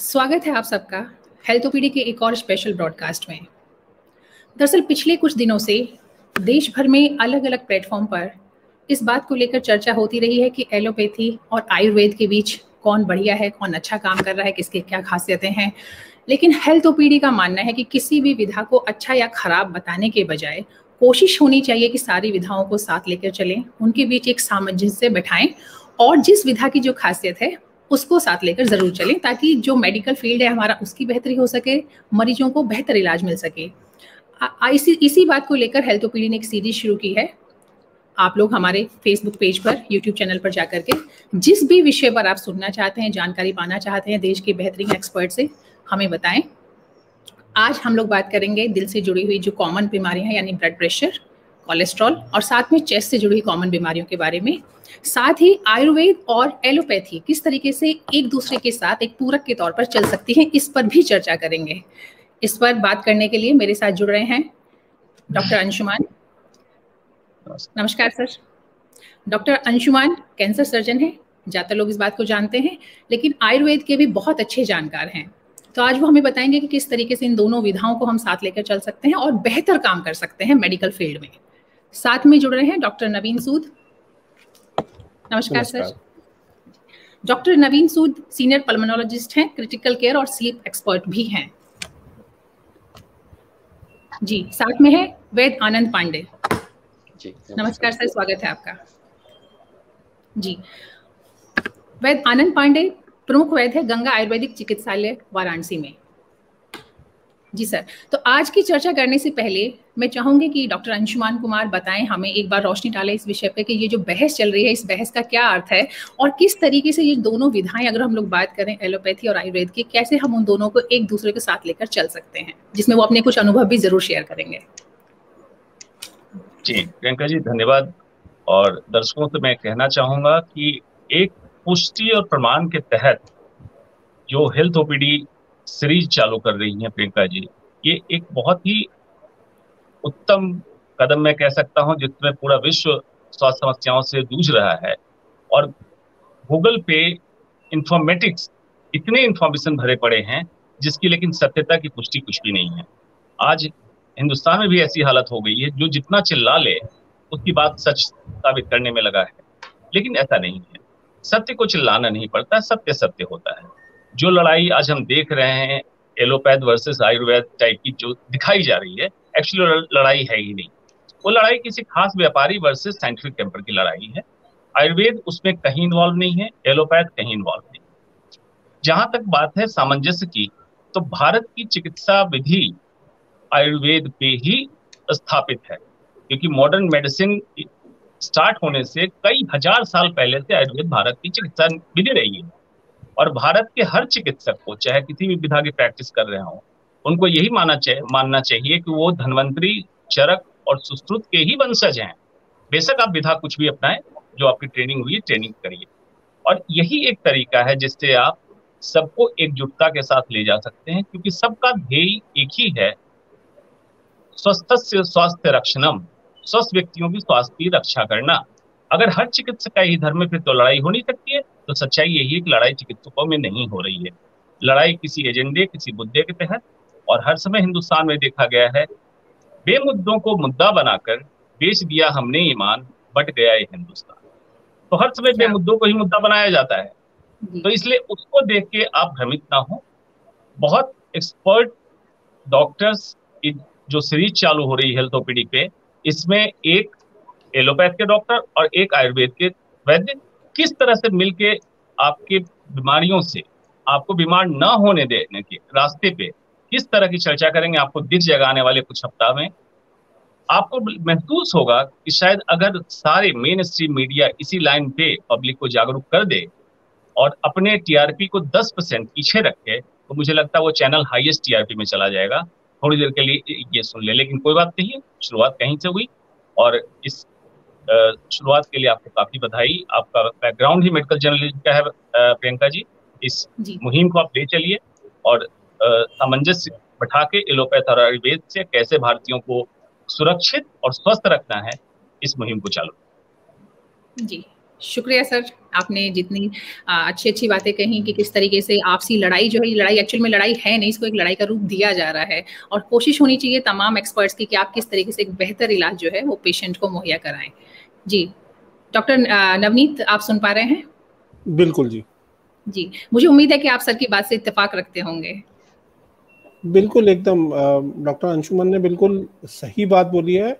स्वागत है आप सबका हेल्थ ओपीडी के एक और स्पेशल ब्रॉडकास्ट में। दरअसल पिछले कुछ दिनों से देश भर में अलग अलग प्लेटफॉर्म पर इस बात को लेकर चर्चा होती रही है कि एलोपैथी और आयुर्वेद के बीच कौन बढ़िया है, कौन अच्छा काम कर रहा है, किसके क्या खासियतें हैं। लेकिन हेल्थ ओपीडी का मानना है कि किसी भी विधा को अच्छा या खराब बताने के बजाय कोशिश होनी चाहिए कि सारी विधाओं को साथ लेकर चलें, उनके बीच एक सामंजस्य बैठाएं और जिस विधा की जो खासियत है उसको साथ लेकर जरूर चलें, ताकि जो मेडिकल फील्ड है हमारा उसकी बेहतरी हो सके, मरीजों को बेहतर इलाज मिल सके। इसी बात को लेकर हेल्थ ओपीडी ने एक सीरीज शुरू की है। आप लोग हमारे फेसबुक पेज पर, यूट्यूब चैनल पर जाकर के जिस भी विषय पर आप सुनना चाहते हैं, जानकारी पाना चाहते हैं देश के बेहतरीन एक्सपर्ट से, हमें बताएं। आज हम लोग बात करेंगे दिल से जुड़ी हुई जो कॉमन बीमारियां हैं, यानी ब्लड प्रेशर, कोलेस्ट्रॉल और साथ में चेस्ट से जुड़ी हुई कॉमन बीमारियों के बारे में। साथ ही आयुर्वेद और एलोपैथी किस तरीके से एक दूसरे के साथ एक पूरक के तौर पर चल सकती हैं, इस पर भी चर्चा करेंगे। इस पर बात करने के लिए मेरे साथ जुड़ रहे हैं डॉक्टर अंशुमान। नमस्कार sir. Doctor Anshuman cancer surgeon हैं, ज़्यादातर लोग इस बात को जानते हैं, लेकिन आयुर्वेद के भी बहुत अच्छे जानकार हैं। तो आज वो हमें बताएंगे कि किस तरीके से इन दोनों विधाओं को हम साथ लेकर चल सकते हैं और बेहतर काम कर सकते हैं मेडिकल फील्ड में। साथ में जुड़ रहे हैं डॉक्टर नवीन सूद। नमस्कार सर। डॉक्टर नवीन सूद सीनियर पल्मोनोलॉजिस्ट हैं, क्रिटिकल केयर और स्लीप एक्सपर्ट भी हैं जी। साथ में है वैद्य आनंद पांडे जी। नमस्कार सर, स्वागत है आपका जी। वैद्य आनंद पांडे प्रमुख वैद्य है गंगा आयुर्वेदिक चिकित्सालय वाराणसी में जी सर। तो आज की चर्चा करने से पहले मैं चाहूंगी कि डॉक्टर अंशुमान कुमार बताएं हमें, एक बार रोशनी डालें इस विषय पे कि ये जो बहस चल रही है, इस बहस का क्या अर्थ है और किस तरीके से ये दोनों विधाएं, अगर हम लोग बात करें एलोपैथी और आयुर्वेद की, कैसे हम उन दोनों को एक दूसरे के साथ लेकर चल सकते हैं, जिसमें वो अपने कुछ अनुभव भी जरूर शेयर करेंगे। जी प्रियंका जी, धन्यवाद। और दर्शकों से मैं कहना चाहूंगा कि एक पुष्टि और प्रमाण के तहत जो हेल्थ ओपीडी सीरीज चालू कर रही हैं प्रियंका जी, ये एक बहुत ही उत्तम कदम मैं कह सकता हूं, जिसमें पूरा विश्व स्वास्थ्य समस्याओं से जूझ रहा है और गूगल पे इंफॉर्मेटिक्स इतने इंफॉर्मेशन भरे पड़े हैं जिसकी लेकिन सत्यता की पुष्टि कुछ भी नहीं है। आज हिंदुस्तान में भी ऐसी हालत हो गई है, जो जितना चिल्ला ले उसकी बात सच साबित करने में लगा है, लेकिन ऐसा नहीं है। सत्य को चिल्लाना नहीं पड़ता, सत्य सत्य होता है। जो लड़ाई आज हम देख रहे हैं एलोपैथ वर्सेस आयुर्वेद टाइप की जो दिखाई जा रही है, एक्चुअली लड़ाई है ही नहीं। वो लड़ाई किसी खास व्यापारी वर्सेस साइंटिफिक टेम्पर की लड़ाई है। आयुर्वेद उसमें कहीं इन्वॉल्व नहीं है, एलोपैथ कहीं इन्वॉल्व नहीं। जहां तक बात है सामंजस्य की, तो भारत की चिकित्सा विधि आयुर्वेद पे ही स्थापित है, क्योंकि मॉडर्न मेडिसिन स्टार्ट होने से कई हजार साल पहले से आयुर्वेद भारत की चिकित्सा विधि रही है। और भारत के हर चिकित्सक को, चाहे किसी भी विधा की प्रैक्टिस कर रहे हो, उनको यही मानना चाहिए कि वो धन्वंतरी, चरक और सुश्रुत के ही वंशज हैं। बेशक आप विधा कुछ भी अपनाएं, जो आपकी ट्रेनिंग हुई ट्रेनिंग करिए। और यही एक तरीका है जिससे आप सबको एकजुटता के साथ ले जा सकते हैं, क्योंकि सबका ध्येय एक ही है, स्वस्थस्य स्वास्थ्य रक्षणम, स्वस्थ व्यक्तियों की स्वास्थ्य की रक्षा करना। अगर हर चिकित्सक का ही धर्म है, फिर तो लड़ाई हो नहीं सकती है। तो सच्चाई यही है कि लड़ाई चिकित्सकों में नहीं हो रही है, लड़ाई किसी एजेंडे, किसी मुद्दे के तहत। और हर समय हिंदुस्तान में देखा गया है, बेमुद्दों को मुद्दा बनाकर बेच दिया हमने ईमान, बट गया ये हिंदुस्तान। तो हर समय बेमुद्दों को ही मुद्दा बनाया जाता है। तो इसलिए उसको देख के आप भ्रमित ना हो। बहुत एक्सपर्ट डॉक्टर्स की जो सीरीज चालू हो रही है हेल्थ ओपीडी पे, इसमें एक एलोपैथ के डॉक्टर और एक आयुर्वेद के वैद्य किस तरह से मिलके आपके बीमारियों से, आपको बीमार ना होने देने के रास्ते पे किस तरह की चर्चा करेंगे, आपको दिख जाएगा आने वाले कुछ सप्ताह में। आपको महसूस होगा कि शायद अगर सारे मेन स्ट्रीम मीडिया इसी लाइन पे पब्लिक को जागरूक कर दे और अपने टीआरपी को 10% पीछे रखे, तो मुझे लगता है वो चैनल हाईएस्ट टीआरपी में चला जाएगा। थोड़ी देर के लिए ये सुन ले, लेकिन कोई बात नहीं है, शुरुआत कहीं से हुई। और इस शुरुआत के लिए आपको काफी बधाई। आपका बैकग्राउंड ही मेडिकल जर्नलिज्म का है प्रियंका जी। इस मुहिम को आप ले चलिए और सामंजस्य बैठा के एलोपैथ और आयुर्वेद से कैसे भारतीयों को सुरक्षित और स्वस्थ रखना है, इस मुहिम को चालू। जी शुक्रिया सर, आपने जितनी अच्छी अच्छी बातें कही कि किस तरीके से आपसी लड़ाई जो है, ये लड़ाई एक्चुअल में लड़ाई है नहीं, इसको एक लड़ाई का रूप दिया जा रहा है और कोशिश होनी चाहिए तमाम एक्सपर्ट्स की कि आप किस तरीके से एक बेहतर इलाज जो है वो पेशेंट को मुहैया कराएं। जी डॉक्टर नवनीत, आप सुन पा रहे हैं? बिल्कुल जी। जी, मुझे उम्मीद है कि आप सर की बात से इत्तेफाक रखते होंगे। बिल्कुल, एकदम डॉक्टर अंशुमन ने बिल्कुल सही बात बोली है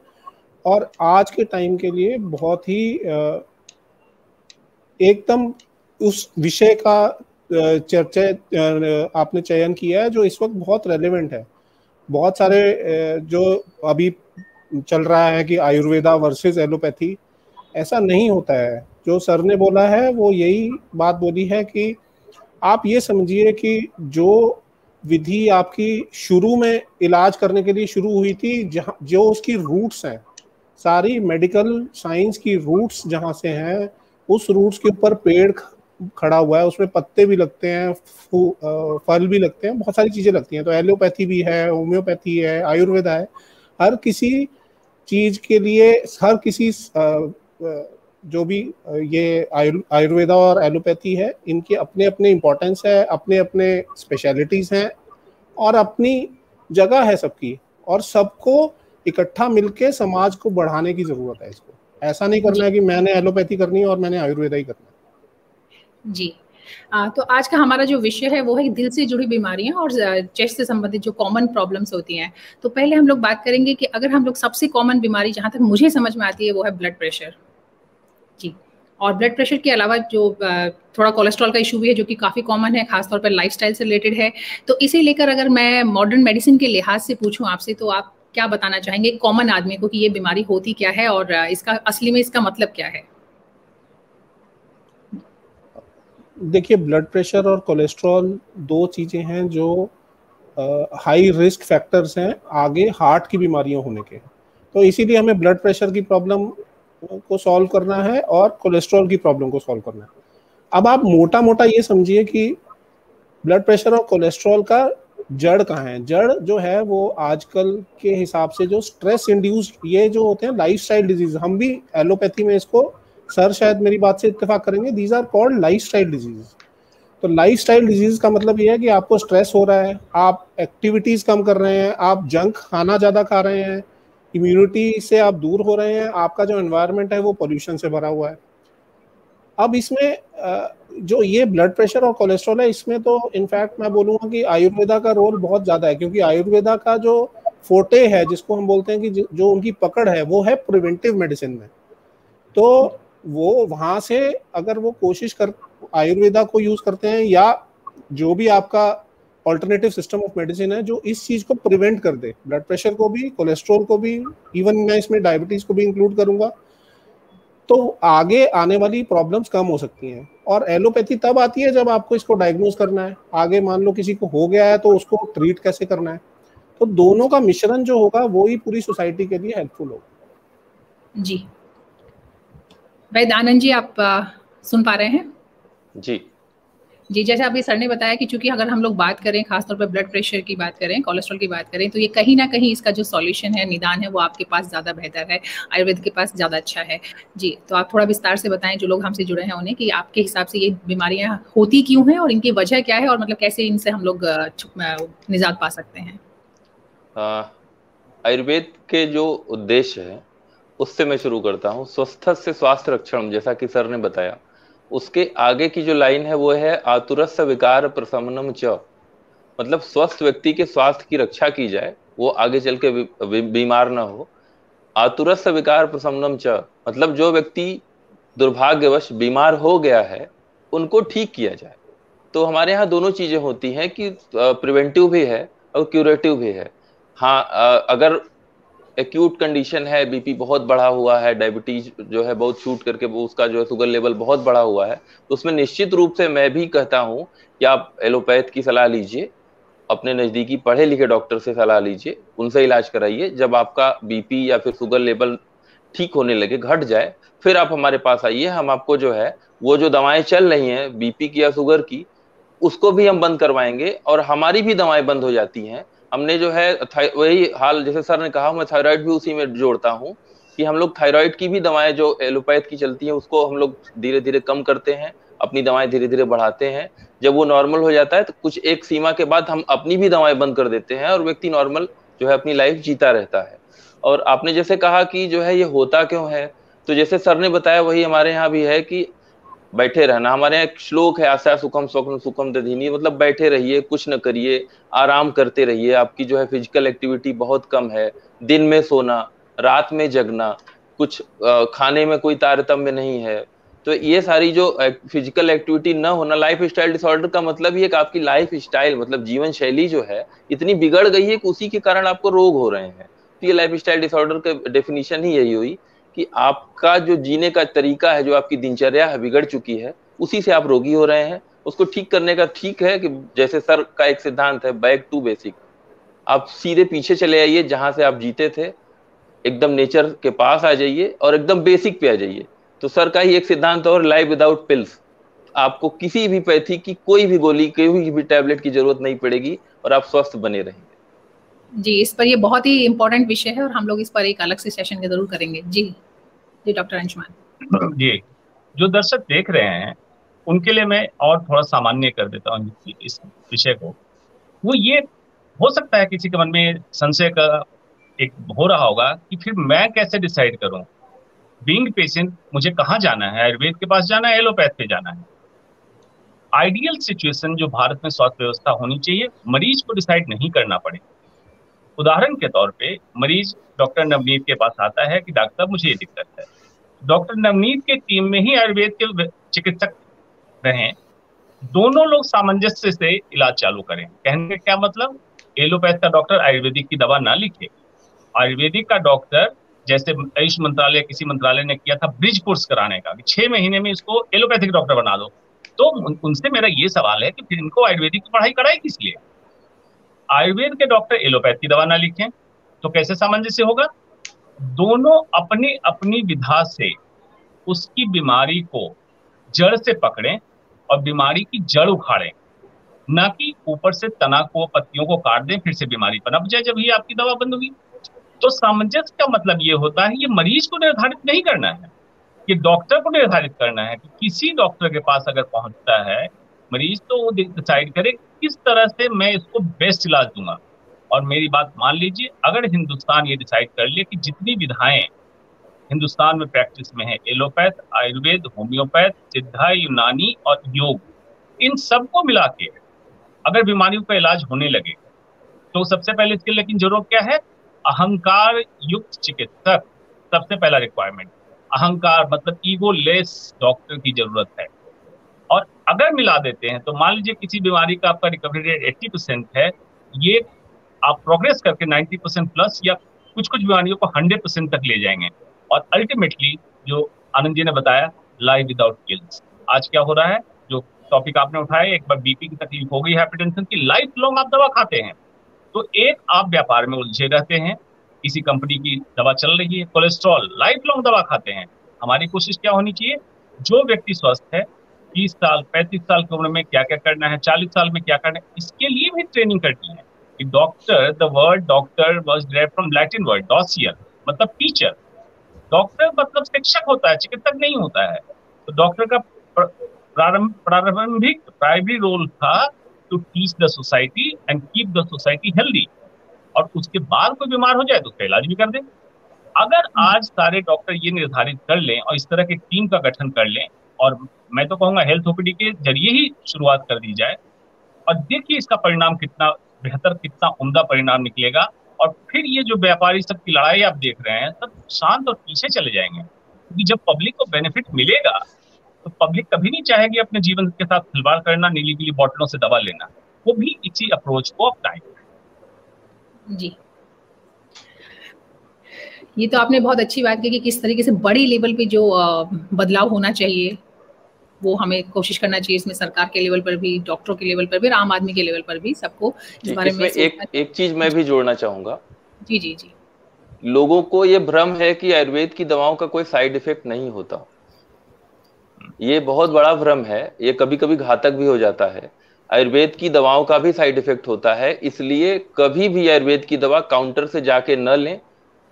और आज के टाइम के लिए बहुत ही एकदम उस विषय का चर्चा आपने चयन किया है जो इस वक्त बहुत रेलेवेंट है। बहुत सारे जो अभी चल रहा है कि आयुर्वेदा वर्सेस एलोपैथी, ऐसा नहीं होता है। जो सर ने बोला है वो यही बात बोली है कि आप ये समझिए कि जो विधि आपकी शुरू में इलाज करने के लिए शुरू हुई थी, जहाँ जो उसकी रूट्स हैं, सारी मेडिकल साइंस की रूट्स जहाँ से हैं, उस रूट्स के ऊपर पेड़ खड़ा हुआ है, उसमें पत्ते भी लगते हैं, फल भी लगते हैं, बहुत सारी चीजें लगती हैं। तो एलोपैथी भी है, होम्योपैथी है, आयुर्वेदा है। हर किसी चीज के लिए, हर किसी जो भी ये आयुर्वेदा और एलोपैथी है, इनके अपने अपने इम्पोर्टेंस है, अपने अपने स्पेशलिटीज हैं और अपनी जगह है सबकी, और सबको इकट्ठा मिलके समाज को बढ़ाने की जरूरत है। इसको ऐसा नहीं करना है कि मैंने एलोपैथी करनी है और मैंने आयुर्वेदा ही करना है। जी, तो आज का हमारा जो विषय है वो है दिल से जुड़ी बीमारियां और चेस्ट से संबंधित जो कॉमन प्रॉब्लम्स होती हैं। तो पहले हम लोग बात करेंगे कि अगर हम लोग सबसे कॉमन बीमारी जहां तक मुझे समझ में आती है वो है ब्लड प्रेशर। जी, और ब्लड प्रेशर के अलावा जो थोड़ा कोलेस्ट्रॉल का इशू भी है जो कि काफ़ी कॉमन है, खासतौर पर लाइफस्टाइल से रिलेटेड है। तो इसे लेकर अगर मैं मॉडर्न मेडिसिन के लिहाज से पूछूं आपसे, तो आप क्या बताना चाहेंगे कॉमन आदमी को कि ये बीमारी होती क्या है और इसका असली में इसका मतलब क्या है? देखिए, ब्लड प्रेशर और कोलेस्ट्रॉल दो चीज़ें हैं जो हाई रिस्क फैक्टर्स हैं आगे हार्ट की बीमारियां होने के। तो इसीलिए हमें ब्लड प्रेशर की प्रॉब्लम को सॉल्व करना है और कोलेस्ट्रॉल की प्रॉब्लम को सॉल्व करना है। अब आप मोटा मोटा ये समझिए कि ब्लड प्रेशर और कोलेस्ट्रॉल का जड़ कहाँ है। जड़ जो है वो आजकल के हिसाब से जो स्ट्रेस इंड्यूस्ड ये जो होते हैं लाइफस्टाइल डिजीज, हम भी एलोपैथी में इसको, सर शायद मेरी बात से इत्तेफाक करेंगे, these are called lifestyle disease. तो लाइफस्टाइल डिजीज का मतलब ये है कि आपको स्ट्रेस हो रहा है, आप एक्टिविटीज कम कर रहे हैं, आप जंक खाना ज्यादा खा रहे हैं, इम्यूनिटी से आप दूर हो रहे हैं, आपका जो एनवायरनमेंट है वो पोल्यूशन से भरा हुआ है। अब इसमें जो ये ब्लड प्रेशर और कोलेस्ट्रॉल है, इसमें तो इनफैक्ट मैं बोलूँगा कि आयुर्वेदा का रोल बहुत ज़्यादा है, क्योंकि आयुर्वेदा का जो फोटे है, जिसको हम बोलते हैं कि जो उनकी पकड़ है, वो है प्रिवेंटिव मेडिसिन में। तो वो वहाँ से अगर वो कोशिश कर आयुर्वेदा को यूज़ करते हैं या जो भी आपका ऑल्टरनेटिव सिस्टम ऑफ मेडिसिन है जो इस चीज़ को प्रिवेंट कर दे, ब्लड प्रेशर को भी, कोलेस्ट्रॉल को भी, इवन मैं इसमें डायबिटीज़ को भी इंक्लूड करूँगा, तो आगे आने वाली प्रॉब्लम्स कम हो सकती हैं। और एलोपैथी तब आती है जब आपको इसको डायग्नोज करना है, आगे मान लो किसी को हो गया है तो उसको ट्रीट कैसे करना है। तो दोनों का मिश्रण जो होगा वो ही पूरी सोसाइटी के लिए हेल्पफुल होगा। जी, वैद्य आनंद जी, आप सुन पा रहे हैं? जी जी, जैसे अभी सर ने बताया कि चूंकि अगर हम लोग बात करें, खासतौर पर ब्लड प्रेशर की बात करें, कोलेस्ट्रॉल की बात करें, तो ये कहीं ना कहीं इसका जो सॉल्यूशन है, निदान है, वो आपके पास ज़्यादा बेहतर है, आयुर्वेद के पास ज़्यादा अच्छा है। जी, तो आप थोड़ा विस्तार से बताएं जो लोग हमसे जुड़े हैं उन्हें कि आपके हिसाब से ये बीमारियां होती क्यों हैं और इनकी वजह क्या है और मतलब कैसे इनसे हम लोग निजात पा सकते हैं। आयुर्वेद के जो उद्देश्य है उससे मैं शुरू करता हूँ। स्वस्थ से स्वास्थ्य रक्षण, जैसा कि सर ने बताया, उसके आगे की जो लाइन है वो है आतुरस्य विकार प्रशमनम च, मतलब स्वस्थ व्यक्ति के स्वास्थ्य की रक्षा की जाए, वो आगे चल के बीमार ना हो। आतुरस्य विकार प्रशमनम च मतलब जो व्यक्ति दुर्भाग्यवश बीमार हो गया है उनको ठीक किया जाए। तो हमारे यहाँ दोनों चीजें होती हैं कि प्रिवेंटिव भी है और क्यूरेटिव भी है। हाँ, अगर एक्यूट कंडीशन है, बीपी बहुत बढ़ा हुआ है, डायबिटीज जो है बहुत शूट करके वो उसका जो है शुगर लेवल बहुत बढ़ा हुआ है, तो उसमें निश्चित रूप से मैं भी कहता हूँ कि आप एलोपैथ की सलाह लीजिए, अपने नजदीकी पढ़े लिखे डॉक्टर से सलाह लीजिए, उनसे इलाज कराइए। जब आपका बीपी या फिर शुगर लेवल ठीक होने लगे, घट जाए, फिर आप हमारे पास आइए। हम आपको जो है वो जो दवाएं चल रही हैं बीपी की या शुगर की, उसको भी हम बंद करवाएंगे और हमारी भी दवाएं बंद हो जाती हैं। हमने जो है वही हाल जैसे सर ने कहा, मैं थायराइड भी उसी में जोड़ता हूँ कि हम लोग थायराइड की भी दवाएं जो एलोपैथ की चलती हैं उसको हम लोग धीरे धीरे कम करते हैं, अपनी दवाएं धीरे धीरे बढ़ाते हैं। जब वो नॉर्मल हो जाता है तो कुछ एक सीमा के बाद हम अपनी भी दवाएं बंद कर देते हैं और व्यक्ति नॉर्मल जो है अपनी लाइफ जीता रहता है। और आपने जैसे कहा कि जो है ये होता क्यों है, तो जैसे सर ने बताया वही हमारे यहाँ भी है कि बैठे रहना। हमारे यहाँ एक श्लोक है, आशा सुखम स्वप्न सुखम दधीनी, मतलब बैठे रहिए, कुछ न करिए, आराम करते रहिए। आपकी जो है फिजिकल एक्टिविटी बहुत कम है, दिन में सोना, रात में जगना, कुछ खाने में कोई तारतम्य नहीं है। तो ये सारी जो फिजिकल एक्टिविटी न होना, लाइफ स्टाइल डिसऑर्डर का मतलब ये कि आपकी लाइफ स्टाइल मतलब जीवन शैली जो है इतनी बिगड़ गई है कि उसी के कारण आपको रोग हो रहे हैं। तो ये लाइफ स्टाइल डिसऑर्डर का डेफिनेशन ही यही हुई कि आपका जो जीने का तरीका है, जो आपकी दिनचर्या है, बिगड़ चुकी है, उसी से आप रोगी हो रहे हैं। उसको ठीक करने का ठीक है कि जैसे सर का एक सिद्धांत है, बैक टू बेसिक, आप सीधे पीछे चले आइए जहां से आप जीते थे, एकदम नेचर के पास आ जाइए और एकदम बेसिक पे आ जाइए। तो सर का ही एक सिद्धांत और, लाइफ विदाउट पिल्स, आपको किसी भी पैथी की कोई भी गोली, कोई भी टैबलेट की जरूरत नहीं पड़ेगी और आप स्वस्थ बने रहेंगे। जी, इस पर ये बहुत ही इम्पोर्टेंट विषय है और हम लोग इस पर एक अलग से सेशन जरूर करेंगे। जी जी डॉक्टर अंशुमान जी, जो दर्शक देख रहे हैं उनके लिए मैं और थोड़ा सामान्य कर देता हूँ इस विषय को। वो ये हो सकता है किसी के मन में संशय का एक हो रहा होगा कि फिर मैं कैसे डिसाइड करूं, बीइंग पेशेंट मुझे कहाँ जाना है, आयुर्वेद के पास जाना है, एलोपैथ पे जाना है। आइडियल सिचुएशन जो भारत में स्वास्थ्य व्यवस्था होनी चाहिए, मरीज को डिसाइड नहीं करना पड़े। उदाहरण के तौर पे मरीज डॉक्टर नवनीत के पास आता है कि डॉक्टर मुझे ये दिक्कत है, डॉक्टर नवनीत के टीम में ही आयुर्वेद के चिकित्सक रहें, दोनों लोग सामंजस्य से इलाज चालू करें। कहने का क्या मतलब, एलोपैथ का डॉक्टर आयुर्वेदिक की दवा ना लिखे, आयुर्वेदिक का डॉक्टर, जैसे आयुष मंत्रालय किसी मंत्रालय ने किया था ब्रिज कोर्स कराने का कि 6 महीने में इसको एलोपैथिक डॉक्टर बना दो, तो उनसे मेरा ये सवाल है कि फिर इनको आयुर्वेदिक की पढ़ाई कराई किस लिए? आयुर्वेद के डॉक्टर एलोपैथ की दवा ना लिखें तो कैसे सामंजस्य होगा? दोनों अपनी अपनी विधा से उसकी बीमारी को जड़ से पकड़ें और बीमारी की जड़ उखाड़ें, ना कि ऊपर से तना को, पत्तियों को काट दें, फिर से बीमारी पनप जाए जब ये आपकी दवा बंद होगी। तो सामंजस्य का मतलब ये होता है, ये मरीज को निर्धारित नहीं करना है, ये डॉक्टर को निर्धारित करना है कि किसी डॉक्टर के पास अगर पहुंचता है मरीज तो वो डिसाइड करे किस तरह से मैं इसको बेस्ट इलाज दूंगा। और मेरी बात मान लीजिए, अगर हिंदुस्तान ये डिसाइड कर ले कि जितनी विधाएं हिंदुस्तान में प्रैक्टिस में है, एलोपैथ, आयुर्वेद, होम्योपैथ, सिद्धा, यूनानी और योग, इन सबको मिला के अगर बीमारियों का इलाज होने लगे तो सबसे पहले इसके लेकिन जरूरत क्या है? अहंकार युक्त चिकित्सक, सबसे पहला रिक्वायरमेंट। अहंकार मतलब ईगो लेस डॉक्टर की जरूरत है। और अगर मिला देते हैं तो मान लीजिए किसी बीमारी का आपका रिकवरी रेट 80% है, ये आप प्रोग्रेस करके 90% प्लस या कुछ कुछ बीमारियों को 100% तक ले जाएंगे। और अल्टीमेटली जो आनंद जी ने बताया, लाइफ विदाउट किल्स। आज क्या हो रहा है, जो टॉपिक आपने उठाया, एक बार बीपी की तकलीफ हो गई, हाइपरटेंशन की, लाइफ लॉन्ग आप दवा खाते हैं, तो एक आप व्यापार में उलझे रहते हैं, किसी कंपनी की दवा चल रही है, कोलेस्ट्रॉल, लाइफ लॉन्ग दवा खाते हैं। हमारी कोशिश क्या होनी चाहिए, जो व्यक्ति स्वस्थ है, 30 साल 35 साल की उम्र में क्या क्या करना है, 40 साल में क्या करना है, इसके लिए भी ट्रेनिंग करनी है। Doctor, the word doctor was derived from Latin word dossier, मतलब टीचर। डॉक्टर मतलब शिक्षक होता है, चिकित्सक नहीं होता है। तो डॉक्टर का प्रारंभिक प्राइमरी रोल था to teach the society and keep the society healthy, और उसके बाद कोई बीमार हो जाए तो उसका इलाज भी कर दें। अगर आज सारे डॉक्टर ये निर्धारित कर लें और इस तरह की टीम का गठन कर लें, और मैं तो कहूंगा हेल्थ ओपीडी के जरिए ही शुरुआत कर दी जाए, और देखिए इसका परिणाम कितना बेहतर, कितना उम्दा परिणाम निकलेगा। और फिर ये जो व्यापारी सब की लड़ाई आप देख रहे हैं, सब शांत और पीछे चले जाएंगे, क्योंकि जब पब्लिक को बेनिफिट मिलेगा तो पब्लिक कभी नहीं चाहेगी अपने जीवन के साथ खिलवाड़ करना, नीली पीली बोतलों से दवा लेना। वो भी इसी अप्रोच को अपनाएंगे। जी, ये तो आपने बहुत अच्छी बात की कि किस तरीके से बड़ी लेवल पे जो बदलाव होना चाहिए वो हमें कोशिश करना चाहिए। इसमें सरकार के लेवल पर भी, डॉक्टरों के लेवल पर भी, आम आदमी के लेवल पर भी, सबको इस बारे में एक चीज मैं भी जोड़ना चाहूंगा। जी जी जी। लोगों को ये भ्रम है कि आयुर्वेद की दवाओं का कोई साइड इफेक्ट नहीं होता। ये बहुत बड़ा भ्रम है, ये कभी कभी घातक भी हो जाता है। आयुर्वेद की दवाओं का भी साइड इफेक्ट होता है, इसलिए कभी भी आयुर्वेद की दवा काउंटर से जाके न लें,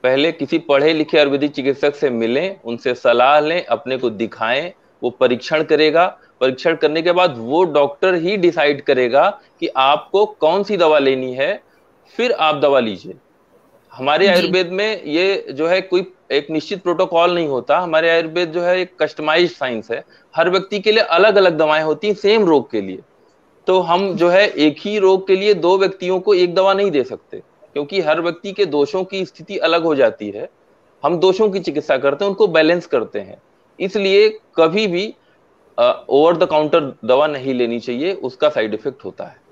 पहले किसी पढ़े लिखे आयुर्वेदिक चिकित्सक से मिलें, उनसे सलाह लें, अपने को दिखाएं, वो परीक्षण करेगा। परीक्षण करने के बाद वो डॉक्टर ही डिसाइड करेगा कि आपको कौन सी दवा लेनी है, फिर आप दवा लीजिए। हमारे जी आयुर्वेद में ये जो है कोई एक निश्चित प्रोटोकॉल नहीं होता। हमारे आयुर्वेद जो है एक कस्टमाइज्ड साइंस है। हर व्यक्ति के लिए अलग अलग दवाएं होती हैं सेम रोग के लिए। तो हम जो है एक ही रोग के लिए दो व्यक्तियों को एक दवा नहीं दे सकते, क्योंकि हर व्यक्ति के दोषों की स्थिति अलग हो जाती है। हम दोषों की चिकित्सा करते हैं, उनको बैलेंस करते हैं। इसलिए कभी भी ओवर द काउंटर दवा नहीं लेनी चाहिए, उसका साइड इफेक्ट होता है।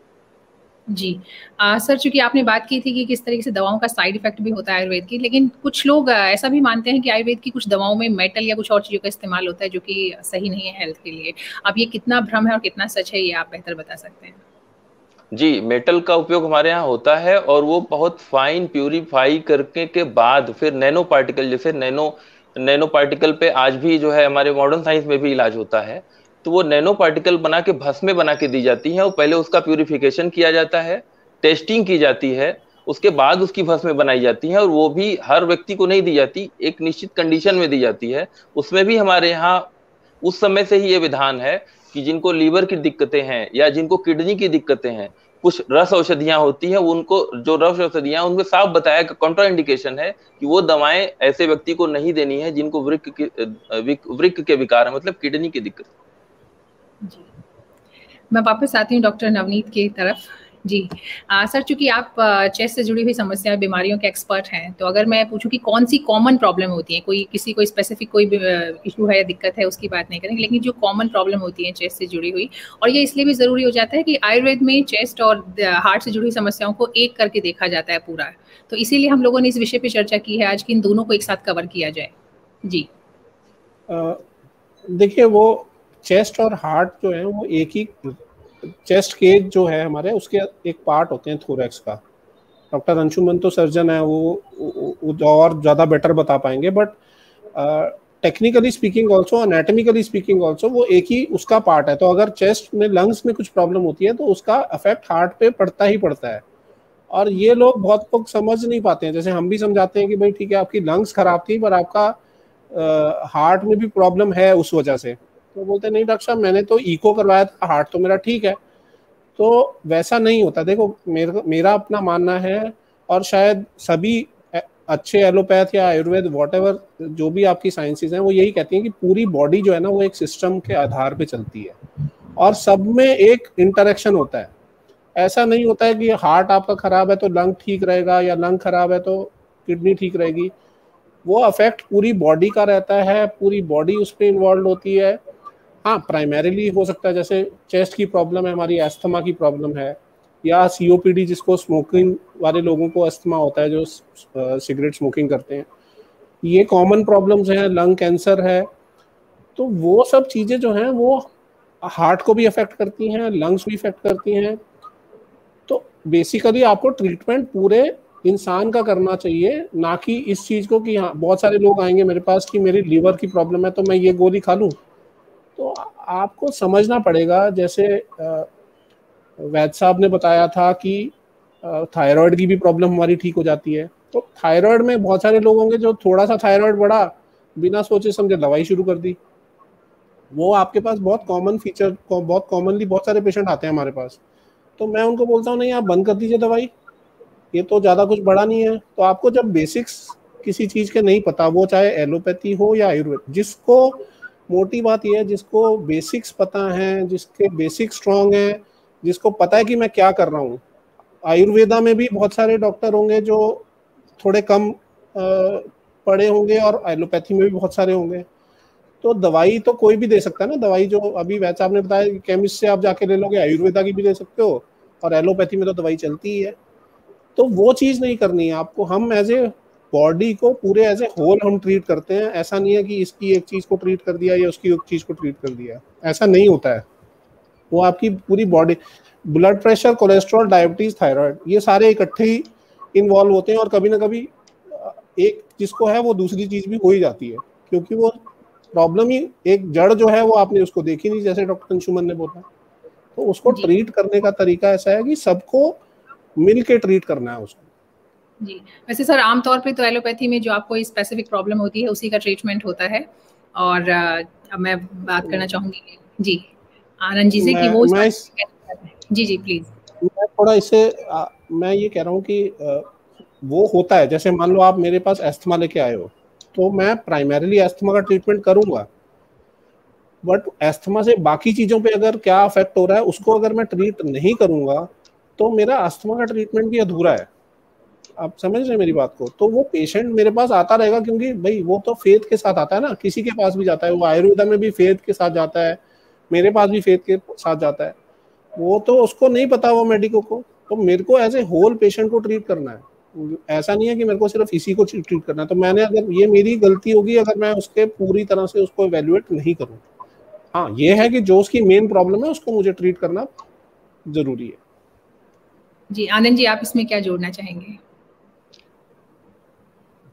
जी सर, चूंकि आपने बात की थी कि किस तरीके से दवाओं का साइड इफेक्ट भी होता है आयुर्वेद की, लेकिन कुछ लोग ऐसा भी मानते हैं कि आयुर्वेद की कुछ दवाओं में मेटल या कुछ और चीज़ों का इस्तेमाल होता है जो कि सही नहीं है हेल्थ के लिए। अब ये कितना भ्रम है और कितना सच है, ये आप बेहतर बता सकते हैं। जी, मेटल का उपयोग हमारे यहाँ होता है, और वो बहुत फाइन प्यूरिफाई करके के बाद फिर नैनो पार्टिकल, जैसे नैनो पार्टिकल पे आज भी जो है हमारे मॉडर्न साइंस में भी इलाज होता है। तो वो नैनो पार्टिकल बना के भस्में बना के दी जाती है, और पहले उसका प्यूरिफिकेशन किया जाता है, टेस्टिंग की जाती है, उसके बाद उसकी भस्में बनाई जाती है। और वो भी हर व्यक्ति को नहीं दी जाती, एक निश्चित कंडीशन में दी जाती है। उसमें भी हमारे यहाँ उस समय से ही ये विधान है कि जिनको लीवर की दिक्कतें हैं या जिनको किडनी की दिक्कतें हैं, कुछ रस औषधियां होती हैं, उनको जो रस औषधियां उनमें साफ बताया कि कॉन्ट्रा इंडिकेशन है कि वो दवाएं ऐसे व्यक्ति को नहीं देनी है जिनको वृक्क के विकार है, मतलब किडनी की दिक्कत। जी, मैं वापस आती हूँ डॉक्टर नवनीत की तरफ। जी सर, चूंकि आप चेस्ट से जुड़ी हुई समस्या बीमारियों के एक्सपर्ट हैं, तो अगर मैं पूछूं कि कौन सी कॉमन प्रॉब्लम होती है, किसी को स्पेसिफिक कोई इशू है या दिक्कत है उसकी बात नहीं करेंगे, लेकिन जो कॉमन प्रॉब्लम होती है चेस्ट से जुड़ी हुई, और ये इसलिए भी ज़रूरी हो जाता है कि आयुर्वेद में चेस्ट और हार्ट से जुड़ी समस्याओं को एक करके देखा जाता है पूरा। तो इसीलिए हम लोगों ने इस विषय पर चर्चा की है आज कि इन दोनों को एक साथ कवर किया जाए। जी देखिए, वो चेस्ट और हार्ट जो है वो एक ही, चेस्ट केज जो है हमारे, उसके एक पार्ट होते हैं थोरैक्स का। डॉक्टर अंशुमन तो सर्जन है, वो और ज़्यादा बेटर बता पाएंगे, but technically speaking also, anatomically speaking also वो एक ही उसका पार्ट है। तो अगर चेस्ट में, लंग्स में कुछ प्रॉब्लम होती है तो उसका इफेक्ट हार्ट पे पड़ता ही पड़ता है। और ये लोग बहुत लोग समझ नहीं पाते हैं। जैसे हम भी समझाते हैं कि भाई ठीक है, आपकी लंग्स खराब थी पर आपका हार्ट में भी प्रॉब्लम है उस वजह से, तो बोलते नहीं डॉक्टर साहब मैंने तो इको करवाया था, हार्ट तो मेरा ठीक है। तो वैसा नहीं होता। देखो, मेरा अपना मानना है, और शायद सभी अच्छे एलोपैथ या आयुर्वेद व्हाटएवर जो भी आपकी साइंसेज हैं, वो यही कहती हैं कि पूरी बॉडी जो है ना वो एक सिस्टम के आधार पे चलती है, और सब में एक इंटरेक्शन होता है। ऐसा नहीं होता है कि हार्ट आपका खराब है तो लंग ठीक रहेगा, या लंग खराब है तो किडनी ठीक रहेगी। वो अफेक्ट पूरी बॉडी का रहता है, पूरी बॉडी उस पर इन्वॉल्व होती है। हाँ, प्राइमरीली हो सकता है जैसे चेस्ट की प्रॉब्लम है हमारी, अस्थमा की प्रॉब्लम है, या सीओपीडी जिसको स्मोकिंग वाले लोगों को अस्थमा होता है जो सिगरेट स्मोकिंग करते हैं, ये कॉमन प्रॉब्लम्स हैं। लंग कैंसर है, तो वो सब चीज़ें जो हैं वो हार्ट को भी अफेक्ट करती हैं, लंग्स भी अफेक्ट करती हैं। तो बेसिकली आपको ट्रीटमेंट पूरे इंसान का करना चाहिए, ना कि इस चीज़ को कि हाँ बहुत सारे लोग आएंगे मेरे पास कि मेरी लीवर की प्रॉब्लम है तो मैं ये गोली खा लूँ। तो आपको समझना पड़ेगा, जैसे वैद साहब ने बताया था कि थायराइड की भी प्रॉब्लम हमारी ठीक हो जाती है। तो थायराइड में बहुत सारे लोग होंगे जो थोड़ा सा थायराइड बढ़ा, बिना सोचे समझे दवाई शुरू कर दी। वो आपके पास बहुत कॉमन फीचर, बहुत कॉमनली बहुत सारे पेशेंट आते हैं हमारे पास। तो मैं उनको बोलता हूँ नहीं आप बंद कर दीजिए दवाई, ये तो ज़्यादा कुछ बड़ा नहीं है। तो आपको जब बेसिक्स किसी चीज़ के नहीं पता, वो चाहे एलोपैथी हो या आयुर्वेद, जिसको मोटी बात यह है जिसको बेसिक्स पता है, जिसके बेसिक स्ट्रॉन्ग है, जिसको पता है कि मैं क्या कर रहा हूँ। आयुर्वेदा में भी बहुत सारे डॉक्टर होंगे जो थोड़े कम पढ़े होंगे, और एलोपैथी में भी बहुत सारे होंगे। तो दवाई तो कोई भी दे सकता है ना। दवाई जो अभी वैसे आपने बताया कि केमिस्ट से आप जाके ले लोगे, आयुर्वेदा की भी ले सकते हो, और एलोपैथी में तो दवाई चलती ही है। तो वो चीज़ नहीं करनी है आपको। हम एज ए बॉडी को पूरे एज ए होल हम ट्रीट करते हैं। ऐसा नहीं है कि इसकी एक चीज़ को ट्रीट कर दिया या उसकी एक चीज़ को ट्रीट कर दिया, ऐसा नहीं होता है। वो आपकी पूरी body, blood pressure, cholesterol, diabetes, thyroid, ये सारे इकट्ठे ही इन्वॉल्व होते हैं। और कभी ना कभी एक जिसको है वो दूसरी चीज़ भी हो ही जाती है, क्योंकि वो प्रॉब्लम ही एक जड़ जो है वो आपने उसको देखी नहीं, जैसे डॉक्टर अंशुमन ने बोला। तो उसको ट्रीट करने का तरीका ऐसा है कि सबको मिल के ट्रीट करना है उसको। जी, वैसे सर आमतौर पे तो एलोपैथी में जो आपको स्पेसिफिक प्रॉब्लम होती है उसी का ट्रीटमेंट होता है। और अब मैं बात करना चाहूँगी जी आनंद जी से कि वो जी जी प्लीज। मैं थोड़ा इससे मैं ये कह रहा हूँ कि वो होता है, जैसे मान लो आप मेरे पास एस्थमा लेके आए हो, तो मैं प्राइमरीली एस्थमा का ट्रीटमेंट करूंगा, बट एस्थमा से बाकी चीजों पे अगर क्या अफेक्ट हो रहा है उसको अगर मैं ट्रीट नहीं करूंगा तो मेरा अस्थमा का ट्रीटमेंट भी अधूरा है। आप समझ रहे हैं मेरी बात को? तो वो पेशेंट मेरे पास आता रहेगा, क्योंकि भाई वो तो फेथ के साथ आता है ना, किसी के पास भी जाता है, वो आयुर्वेदा में भी फेथ के साथ जाता है, मेरे पास भी फेथ के साथ जाता है, वो तो उसको नहीं पता वो मेडिको को। तो मेरे को एज ए होल पेशेंट को ट्रीट करना है, ऐसा नहीं है कि मेरे को सिर्फ इसी को ट्रीट करना है। तो मैंने, अगर ये मेरी गलती होगी अगर मैं उसके पूरी तरह से उसको इवेल्युएट नहीं करूँ। हाँ, ये है कि जो उसकी मेन प्रॉब्लम है उसको मुझे ट्रीट करना जरूरी है। जी आनंद जी, आप इसमें क्या जोड़ना चाहेंगे?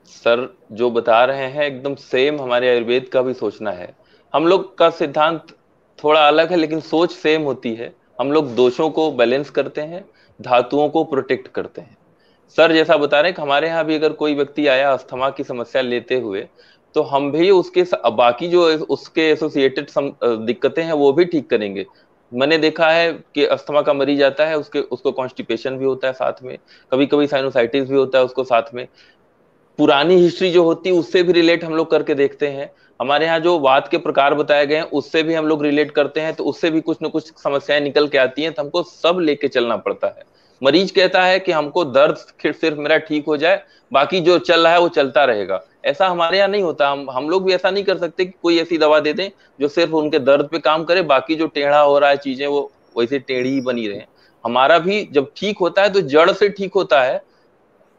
सर जो बता रहे हैं एकदम सेम हमारे आयुर्वेद का भी सोचना है। हम लोग का सिद्धांत थोड़ा अलग है लेकिन सोच सेम होती है। हम लोग दोषों को बैलेंस करते हैं, धातुओं को प्रोटेक्ट करते हैं। सर जैसा बता रहे हैं कि हमारे यहाँ भी अगर कोई व्यक्ति आया अस्थमा की समस्या लेते हुए, तो हम भी उसके बाकी जो उसके एसोसिएटेड दिक्कतें हैं वो भी ठीक करेंगे। मैंने देखा है कि अस्थमा का मरीज आता है, उसको कॉन्स्टिपेशन भी होता है साथ में, कभी कभी साइनोसाइटिस भी होता है उसको साथ में। पुरानी हिस्ट्री जो होती है उससे भी रिलेट हम लोग करके देखते हैं। हमारे यहाँ जो वात के प्रकार बताए गए हैं उससे भी हम लोग रिलेट करते हैं, तो उससे भी कुछ ना कुछ समस्याएं निकल के आती हैं, तो हमको सब लेके चलना पड़ता है। मरीज कहता है कि हमको दर्द सिर्फ मेरा ठीक हो जाए, बाकी जो चल रहा है वो चलता रहेगा। ऐसा हमारे यहाँ नहीं होता। हम लोग भी ऐसा नहीं कर सकते कि कोई ऐसी दवा दे दें जो सिर्फ उनके दर्द पे काम करे, बाकी जो टेढ़ा हो रहा है चीजें वो वैसे टेढ़ी ही बनी रहे। हमारा भी जब ठीक होता है तो जड़ से ठीक होता है।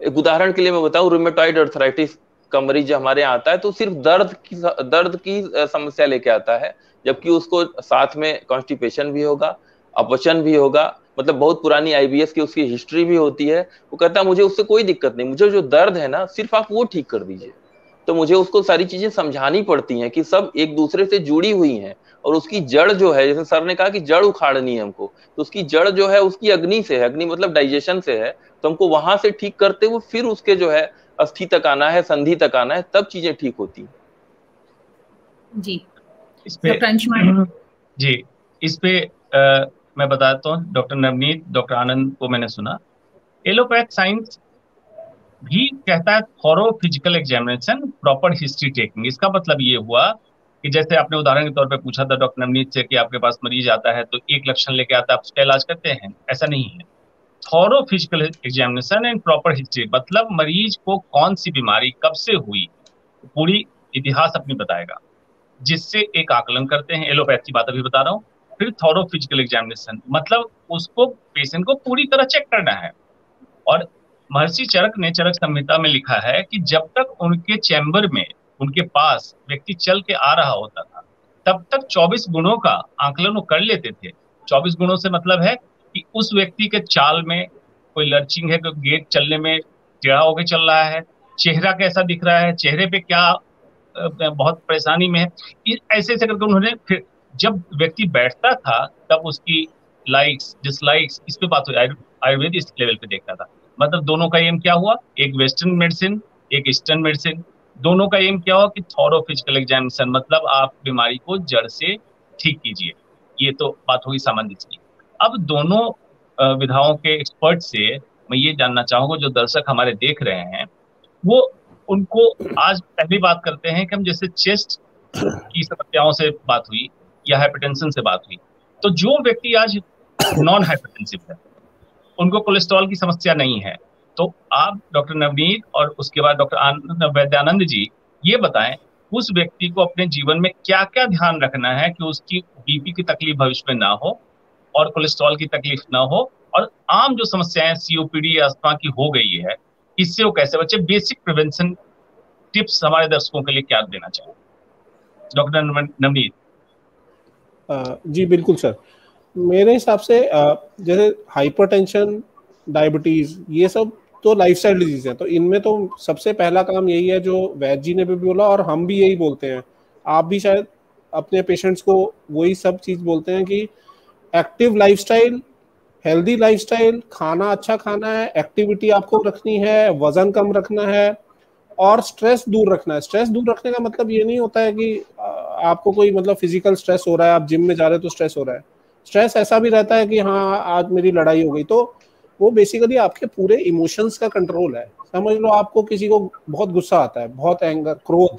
एक उदाहरण के लिए मैं बताऊं, रूमेटॉइड अर्थराइटिस का मरीज हमारे यहाँ आता है तो सिर्फ दर्द की समस्या लेके आता है, जबकि उसको साथ में कॉन्स्टिपेशन भी होगा, अपचन भी होगा, मतलब बहुत पुरानी आईबीएस की उसकी हिस्ट्री भी होती है। वो कहता है मुझे उससे कोई दिक्कत नहीं, मुझे जो दर्द है ना सिर्फ आप वो ठीक कर दीजिए। तो मुझे उसको सारी चीजें समझानी पड़ती हैं कि सब एक दूसरे से जुड़ी हुई हैं, और उसकी जड़ जो है, जैसे सर ने कहा कि जड़ उखाड़नी है हमको, तो उसकी जड़ जो है उसकी अग्नि से है, अग्नि मतलब डाइजेशन से है। तो हमको वहां से ठीक करते हुए फिर उसके जो है अस्थि तक आना है, संधि तक आना है, तब चीजें ठीक होती हैं। जी इस पे जी इस पे मैं बताता हूँ। डॉक्टर नवनीत, डॉक्टर आनंद को मैंने सुना। एलोपैथ साइंस भी कहता है thorough physical examination, proper history taking. इसका मतलब ये हुआ कि जैसे आपने उदाहरण के तौर पे पूछा था डॉक्टर नवनीत से कि आपके पास मरीज आता है तो एक लक्षण लेके आता है, आप उसका इलाज करते हैं, ऐसा नहीं है। Thorough physical examination and proper history मतलब मरीज को कौन सी बीमारी कब से हुई, पूरी इतिहास अपनी बताएगा, जिससे एक आकलन करते हैं। एलोपैथ की बात अभी बता रहा हूँ। फिर थॉरो फिजिकल एग्जामिनेशन मतलब उसको पेशेंट को पूरी तरह चेक करना है। और महर्षि चरक ने चरक संहिता में लिखा है कि जब तक उनके चैम्बर में, उनके पास व्यक्ति चल के आ रहा होता था, तब तक 24 गुणों का आकलन वो कर लेते थे। 24 गुणों से मतलब है कि उस व्यक्ति के चाल में कोई लर्चिंग है, कोई गेट चलने में टेढ़ा होकर चल रहा है, चेहरा कैसा दिख रहा है, चेहरे पे क्या बहुत परेशानी में है, ऐसे ऐसे करके उन्होंने फिर जब व्यक्ति बैठता था तब उसकी लाइक्स डिसलाइक्स इस पे बात हो। आयुर्वेद इस लेवल पे देखता था। मतलब दोनों का एम क्या हुआ, एक वेस्टर्न मेडिसिन एक ईस्टर्न मेडिसिन, दोनों का एम क्या हुआ कि थॉरो फिजिकल एग्जामिनेशन मतलब आप बीमारी को जड़ से ठीक कीजिए। ये तो बात होगी सामान्य की। अब दोनों विधाओं के एक्सपर्ट से मैं ये जानना चाहूंगा, जो दर्शक हमारे देख रहे हैं वो उनको आज पहली बात करते हैं कि हम जैसे चेस्ट की समस्याओं से बात हुई या हाइपरटेंशन से बात हुई, तो जो व्यक्ति आज नॉन हाइपरटेंसिव है, उनको कोलेस्ट्रॉल की समस्या नहीं है, तो आप डॉक्टर नवनीत और उसके बाद डॉक्टर वैद्यानंद जी ये बताएं उस व्यक्ति को अपने जीवन में क्या क्या ध्यान रखना है कि उसकी बीपी की तकलीफ भविष्य में ना हो और कोलेस्ट्रॉल की तकलीफ ना हो, और आम जो समस्याएं सीओपीडी या अस्थमा की हो गई है इससे वो कैसे बचे। बेसिक प्रिवेंशन टिप्स हमारे दर्शकों के लिए क्या देना चाहिए डॉक्टर नवनीत? जी बिल्कुल सर। मेरे हिसाब से जैसे हाइपरटेंशन, डायबिटीज, ये सब तो लाइफस्टाइल डिजीज है, तो इनमें तो सबसे पहला काम यही है जो वैद्य जी ने भी बोला और हम भी यही बोलते हैं, आप भी शायद अपने पेशेंट्स को वही सब चीज बोलते हैं कि एक्टिव लाइफस्टाइल हेल्दी लाइफस्टाइल, खाना अच्छा खाना है, एक्टिविटी आपको रखनी है, वजन कम रखना है और स्ट्रेस दूर रखना है। स्ट्रेस दूर रखने का मतलब ये नहीं होता है कि आपको कोई मतलब फिजिकल स्ट्रेस हो रहा है, आप जिम में जा रहे हो तो स्ट्रेस हो रहा है। स्ट्रेस ऐसा भी रहता है कि हाँ आज मेरी लड़ाई हो गई, तो वो बेसिकली आपके पूरे इमोशंस का कंट्रोल है। समझ लो आपको किसी को बहुत गुस्सा आता है, बहुत एंगर, क्रोध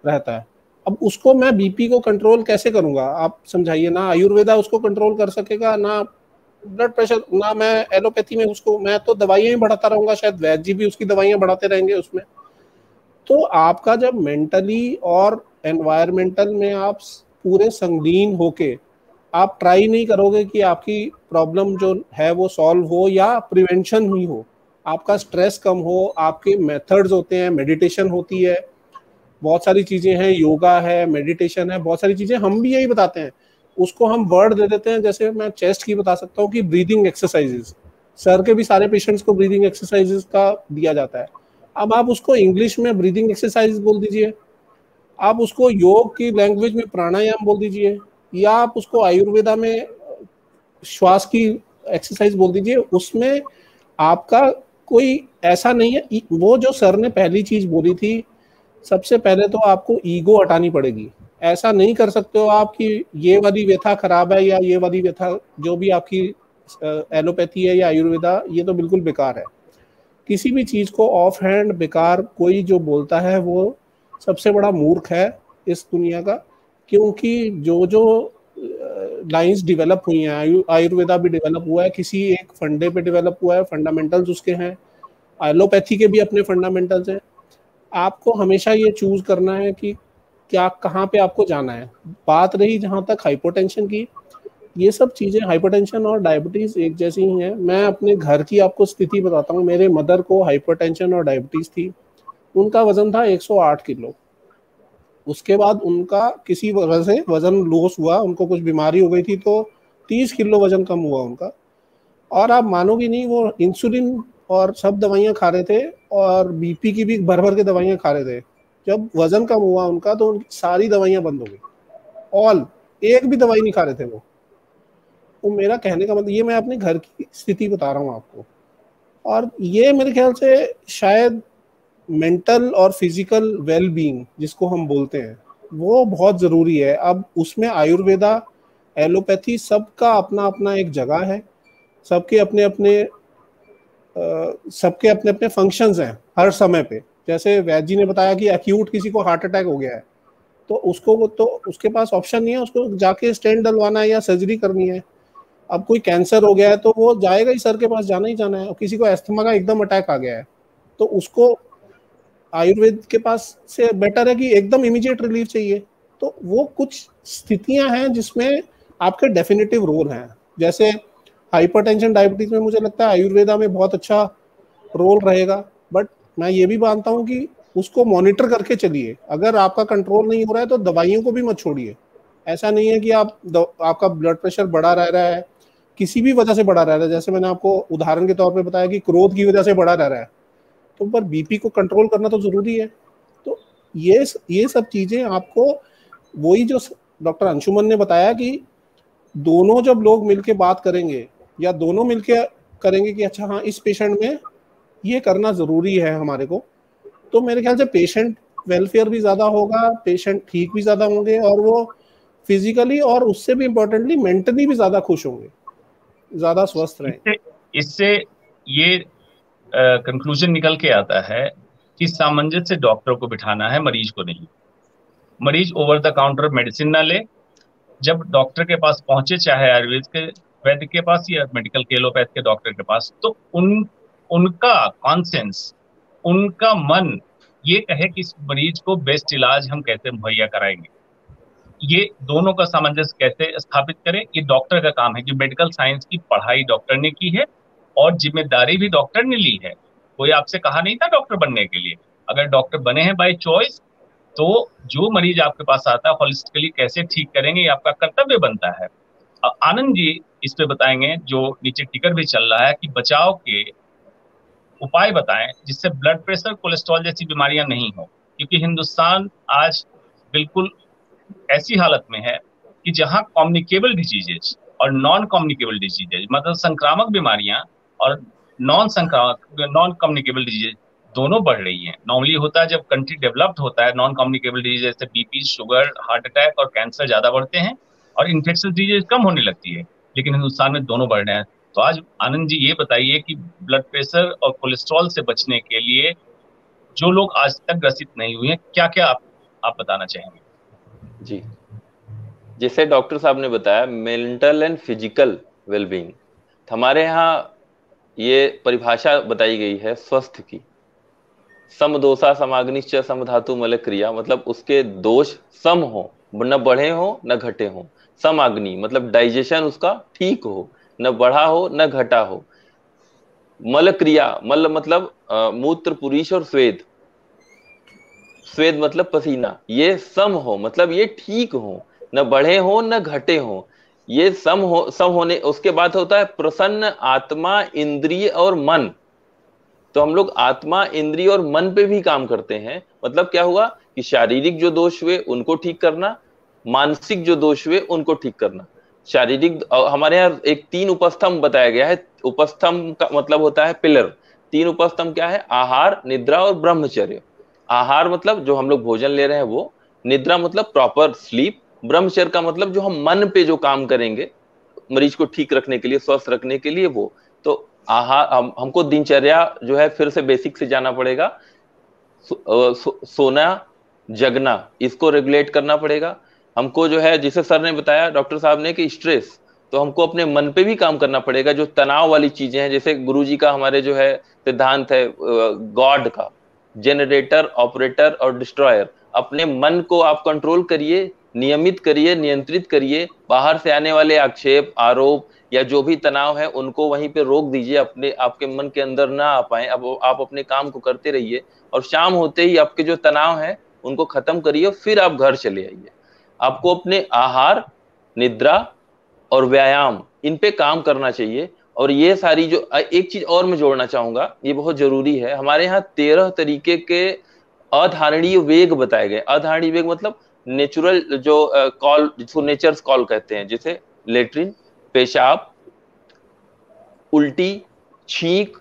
रहता है, अब उसको मैं बीपी को कंट्रोल कैसे करूंगा, आप समझाइए ना। आयुर्वेदा उसको कंट्रोल कर सकेगा ना, ब्लड प्रेशर ना, मैं एलोपैथी में उसको, मैं तो दवाइयां ही बढ़ाता रहूंगा, शायद वैद्य जी भी उसकी दवाइयां बढ़ाते रहेंगे उसमें। तो आपका जब मेंटली और एनवायरमेंटल में आप पूरे संगीन होके आप ट्राई नहीं करोगे कि आपकी प्रॉब्लम जो है वो सॉल्व हो या प्रिवेंशन ही हो, आपका स्ट्रेस कम हो, आपके मेथड्स होते हैं, मेडिटेशन होती है, बहुत सारी चीजें हैं, योगा है, मेडिटेशन है, बहुत सारी चीजें हम भी यही बताते हैं, उसको हम वर्ड दे देते हैं। जैसे मैं चेस्ट की बता सकता हूँ कि ब्रीदिंग एक्सरसाइजेस, सर के भी सारे पेशेंट्स को ब्रीदिंग एक्सरसाइजेस का दिया जाता है। अब आप उसको इंग्लिश में ब्रीदिंग एक्सरसाइज बोल दीजिए, आप उसको योग की लैंग्वेज में प्राणायाम बोल दीजिए, या आप उसको आयुर्वेदा में श्वास की एक्सरसाइज बोल दीजिए। उसमें आपका कोई ऐसा नहीं है। वो जो सर ने पहली चीज बोली थी, सबसे पहले तो आपको ईगो हटानी पड़ेगी। ऐसा नहीं कर सकते हो आप कि ये वाली व्यथा खराब है या ये वाली व्यथा, जो भी आपकी एलोपैथी है या आयुर्वेदा, ये तो बिल्कुल बेकार है। किसी भी चीज को ऑफ हैंड बेकार कोई जो बोलता है वो सबसे बड़ा मूर्ख है इस दुनिया का। क्योंकि जो जो लाइंस डेवलप हुई हैं, आयुर्वेदा भी डेवलप हुआ है किसी एक फंडे पे डेवलप हुआ है, फंडामेंटल्स उसके हैं, एलोपैथी के भी अपने फंडामेंटल्स हैं। आपको हमेशा ये चूज करना है कि क्या, कहाँ पे आपको जाना है। बात रही जहाँ तक हाइपोटेंशन की, ये सब चीजें, हाइपरटेंशन और डायबिटीज एक जैसी ही हैं। मैं अपने घर की आपको स्थिति बताता हूँ। मेरे मदर को हाइपरटेंशन और डायबिटीज थी, उनका वजन था 108 किलो। उसके बाद उनका किसी वजह से वजन लॉस हुआ, उनको कुछ बीमारी हो गई थी, तो 30 किलो वजन कम हुआ उनका। और आप मानोगे नहीं, वो इंसुलिन और सब दवाइयाँ खा रहे थे और बीपी की भी भर भर के दवाइयाँ खा रहे थे। जब वजन कम हुआ उनका तो उनकी सारी दवाइयाँ बंद हो गई, ऑल, एक भी दवाई नहीं खा रहे थे वो। तो मेरा कहने का मतलब, ये मैं अपने घर की स्थिति बता रहा हूँ आपको। और ये मेरे ख्याल से शायद मेंटल और फिजिकल वेल बीइंग जिसको हम बोलते हैं, वो बहुत ज़रूरी है। अब उसमें आयुर्वेदा, एलोपैथी, सबका अपना अपना एक जगह है, सबके अपने अपने सबके अपने अपने फंक्शंस हैं हर समय पे। जैसे वैद्य जी ने बताया कि एक्यूट किसी को हार्ट अटैक हो गया है, तो उसको, तो उसके पास ऑप्शन नहीं है, उसको जाके स्टेंट डलवाना है या सर्जरी करनी है। अब कोई कैंसर हो गया है तो वो जाएगा ही, सर के पास जाना ही जाना है। और किसी को अस्थमा का एकदम अटैक आ गया है तो उसको आयुर्वेद के पास से बेटर है कि एकदम इमीडिएट रिलीफ चाहिए। तो वो कुछ स्थितियां हैं जिसमें आपके डेफिनेटिव रोल हैं। जैसे हाइपरटेंशन, डायबिटीज में मुझे लगता है आयुर्वेदा में बहुत अच्छा रोल रहेगा, बट मैं ये भी मानता हूँ कि उसको मॉनिटर करके चलिए। अगर आपका कंट्रोल नहीं हो रहा है तो दवाइयों को भी मत छोड़िए। ऐसा नहीं है कि आपका ब्लड प्रेशर बढ़ा रह रहा है, किसी भी वजह से बढ़ा रह रहा है। जैसे मैंने आपको उदाहरण के तौर पे बताया कि क्रोध की वजह से बढ़ा रह रहा है, तो पर बीपी को कंट्रोल करना तो जरूरी है। तो ये सब चीजें आपको, वही जो डॉक्टर अंशुमन ने बताया कि दोनों जब लोग मिलके बात करेंगे या दोनों मिलके करेंगे कि अच्छा हाँ इस पेशेंट में ये करना जरूरी है हमारे को, तो मेरे ख्याल से पेशेंट वेलफेयर भी ज्यादा होगा, पेशेंट ठीक भी ज्यादा होंगे और वो फिजिकली और उससे भी इम्पोर्टेंटली मेंटली भी ज्यादा खुश होंगे, ज्यादा स्वस्थ रहेंगे। इससे ये कंक्लूजन निकल के आता है कि सामंजस्य डॉक्टर को बिठाना है, मरीज को नहीं। मरीज ओवर द काउंटर मेडिसिन ना ले, जब डॉक्टर के पास पहुंचे, चाहे आयुर्वेद के वैद्य के पास या मेडिकल के एलोपैथ के डॉक्टर के पास, तो उनका कॉन्सेंस, उनका मन ये कहे कि इस मरीज को बेस्ट इलाज हम कैसे मुहैया कराएंगे। ये दोनों का सामंजस्य कैसे स्थापित करें, ये डॉक्टर का काम है। जो मेडिकल साइंस की पढ़ाई डॉक्टर ने की है और जिम्मेदारी भी डॉक्टर ने ली है। कोई आपसे कहा नहीं था डॉक्टर बनने के लिए। अगर डॉक्टर बने हैं बाय चॉइस, तो जो मरीज आपके पास आता है होलिस्टिकली कैसे ठीक करेंगे, ये आपका कर्तव्य बनता है। आनंद जी इस पे बताएंगे, जो नीचे टिकर भी चल रहा है, कि बचाव के उपाय बताएं जिससे ब्लड प्रेशर, कोलेस्ट्रॉल जैसी बीमारियां नहीं हो। क्योंकि हिंदुस्तान आज बिल्कुल ऐसी हालत में है कि जहां कम्युनिकेबल डिजीजेज और नॉन कम्युनिकेबल डिजीजेज, मतलब संक्रामक बीमारियां और नॉन कम्युनिकेबल डिजीज दोनों बढ़ रही हैं। नॉर्मली होता है जब कंट्री डेवलप्ड होता है, नॉन कम्युनिकेबल डिजीज जैसे बीपी, शुगर, हार्ट अटैक और कैंसर ज्यादा बढ़ते हैं और इन्फेक्शियस डिजीज कम होने लगती है, लेकिन हिंदुस्तान में दोनों बढ़ रहे हैं। तो आज आनंद जी ये बताइए कि ब्लड प्रेशर और कोलेस्ट्रॉल से बचने के लिए जो लोग आज तक ग्रसित नहीं हुए हैं, क्या क्या आप बताना चाहेंगे? जी, जैसे डॉक्टर साहब ने बताया, मेंटल एंड फिजिकल वेलबींग, हमारे यहाँ ये परिभाषा बताई गई है स्वस्थ की, समदोषा समाग्निश्च समधातु मल क्रिया, मतलब उसके दोष सम हो, न बढ़े हो न घटे हो। समाग्नि मतलब डाइजेशन उसका ठीक हो, न बढ़ा हो न घटा हो। मल क्रिया, मल मतलब मूत्र, पुरीष और स्वेद, स्वेद मतलब पसीना, ये सम हो मतलब ये ठीक हो, न बढ़े हो न घटे हो, ये सम होने। उसके बाद होता है प्रसन्न आत्मा, इंद्रिय और मन। तो हम लोग आत्मा, इंद्रिय और मन पे भी काम करते हैं। मतलब क्या हुआ कि शारीरिक जो दोष हुए उनको ठीक करना, मानसिक जो दोष हुए उनको ठीक करना। शारीरिक, हमारे यहाँ एक 3 उपस्तंभ बताया गया है। उपस्तंभ का मतलब होता है पिलर। 3 उपस्तंभ क्या है? आहार, निद्रा और ब्रह्मचर्य। आहार मतलब जो हम लोग भोजन ले रहे हैं वो, निद्रा मतलब प्रॉपर स्लीप, ब्रह्मचर्य का मतलब जो हम मन पे जो काम करेंगे मरीज को ठीक रखने के लिए, स्वस्थ रखने के लिए, वो। तो आहार, हमको दिनचर्या जो है फिर से बेसिक से जाना पड़ेगा। सोना, जगना, इसको रेगुलेट करना पड़ेगा हमको। जो है जिसे सर ने बताया, डॉक्टर साहब ने, कि स्ट्रेस, तो हमको अपने मन पे भी काम करना पड़ेगा। जो तनाव वाली चीजें हैं, जैसे गुरुजी का हमारे जो है सिद्धांत है गॉड का, जनरेटर, ऑपरेटर और डिस्ट्रॉयर। अपने मन को आप कंट्रोल करिए, नियमित करिए, नियंत्रित करिए। बाहर से आने वाले आक्षेप, आरोप या जो भी तनाव है उनको वहीं पे रोक दीजिए, अपने आपके मन के अंदर ना आ पाए। अब आप अपने काम को करते रहिए और शाम होते ही आपके जो तनाव है उनको खत्म करिए, फिर आप घर चले आइए। आपको अपने आहार, निद्रा और व्यायाम, इन पे काम करना चाहिए। और ये सारी जो, एक चीज और मैं जोड़ना चाहूंगा, ये बहुत जरूरी है। हमारे यहाँ 13 तरीके के अधारणीय वेग बताए गए। अधारणीय वेग मतलब नेचुरल जो कॉल, जिसको नेचर्स कॉल कहते हैं, जैसे लेट्रिन, पेशाब, उल्टी, छींक,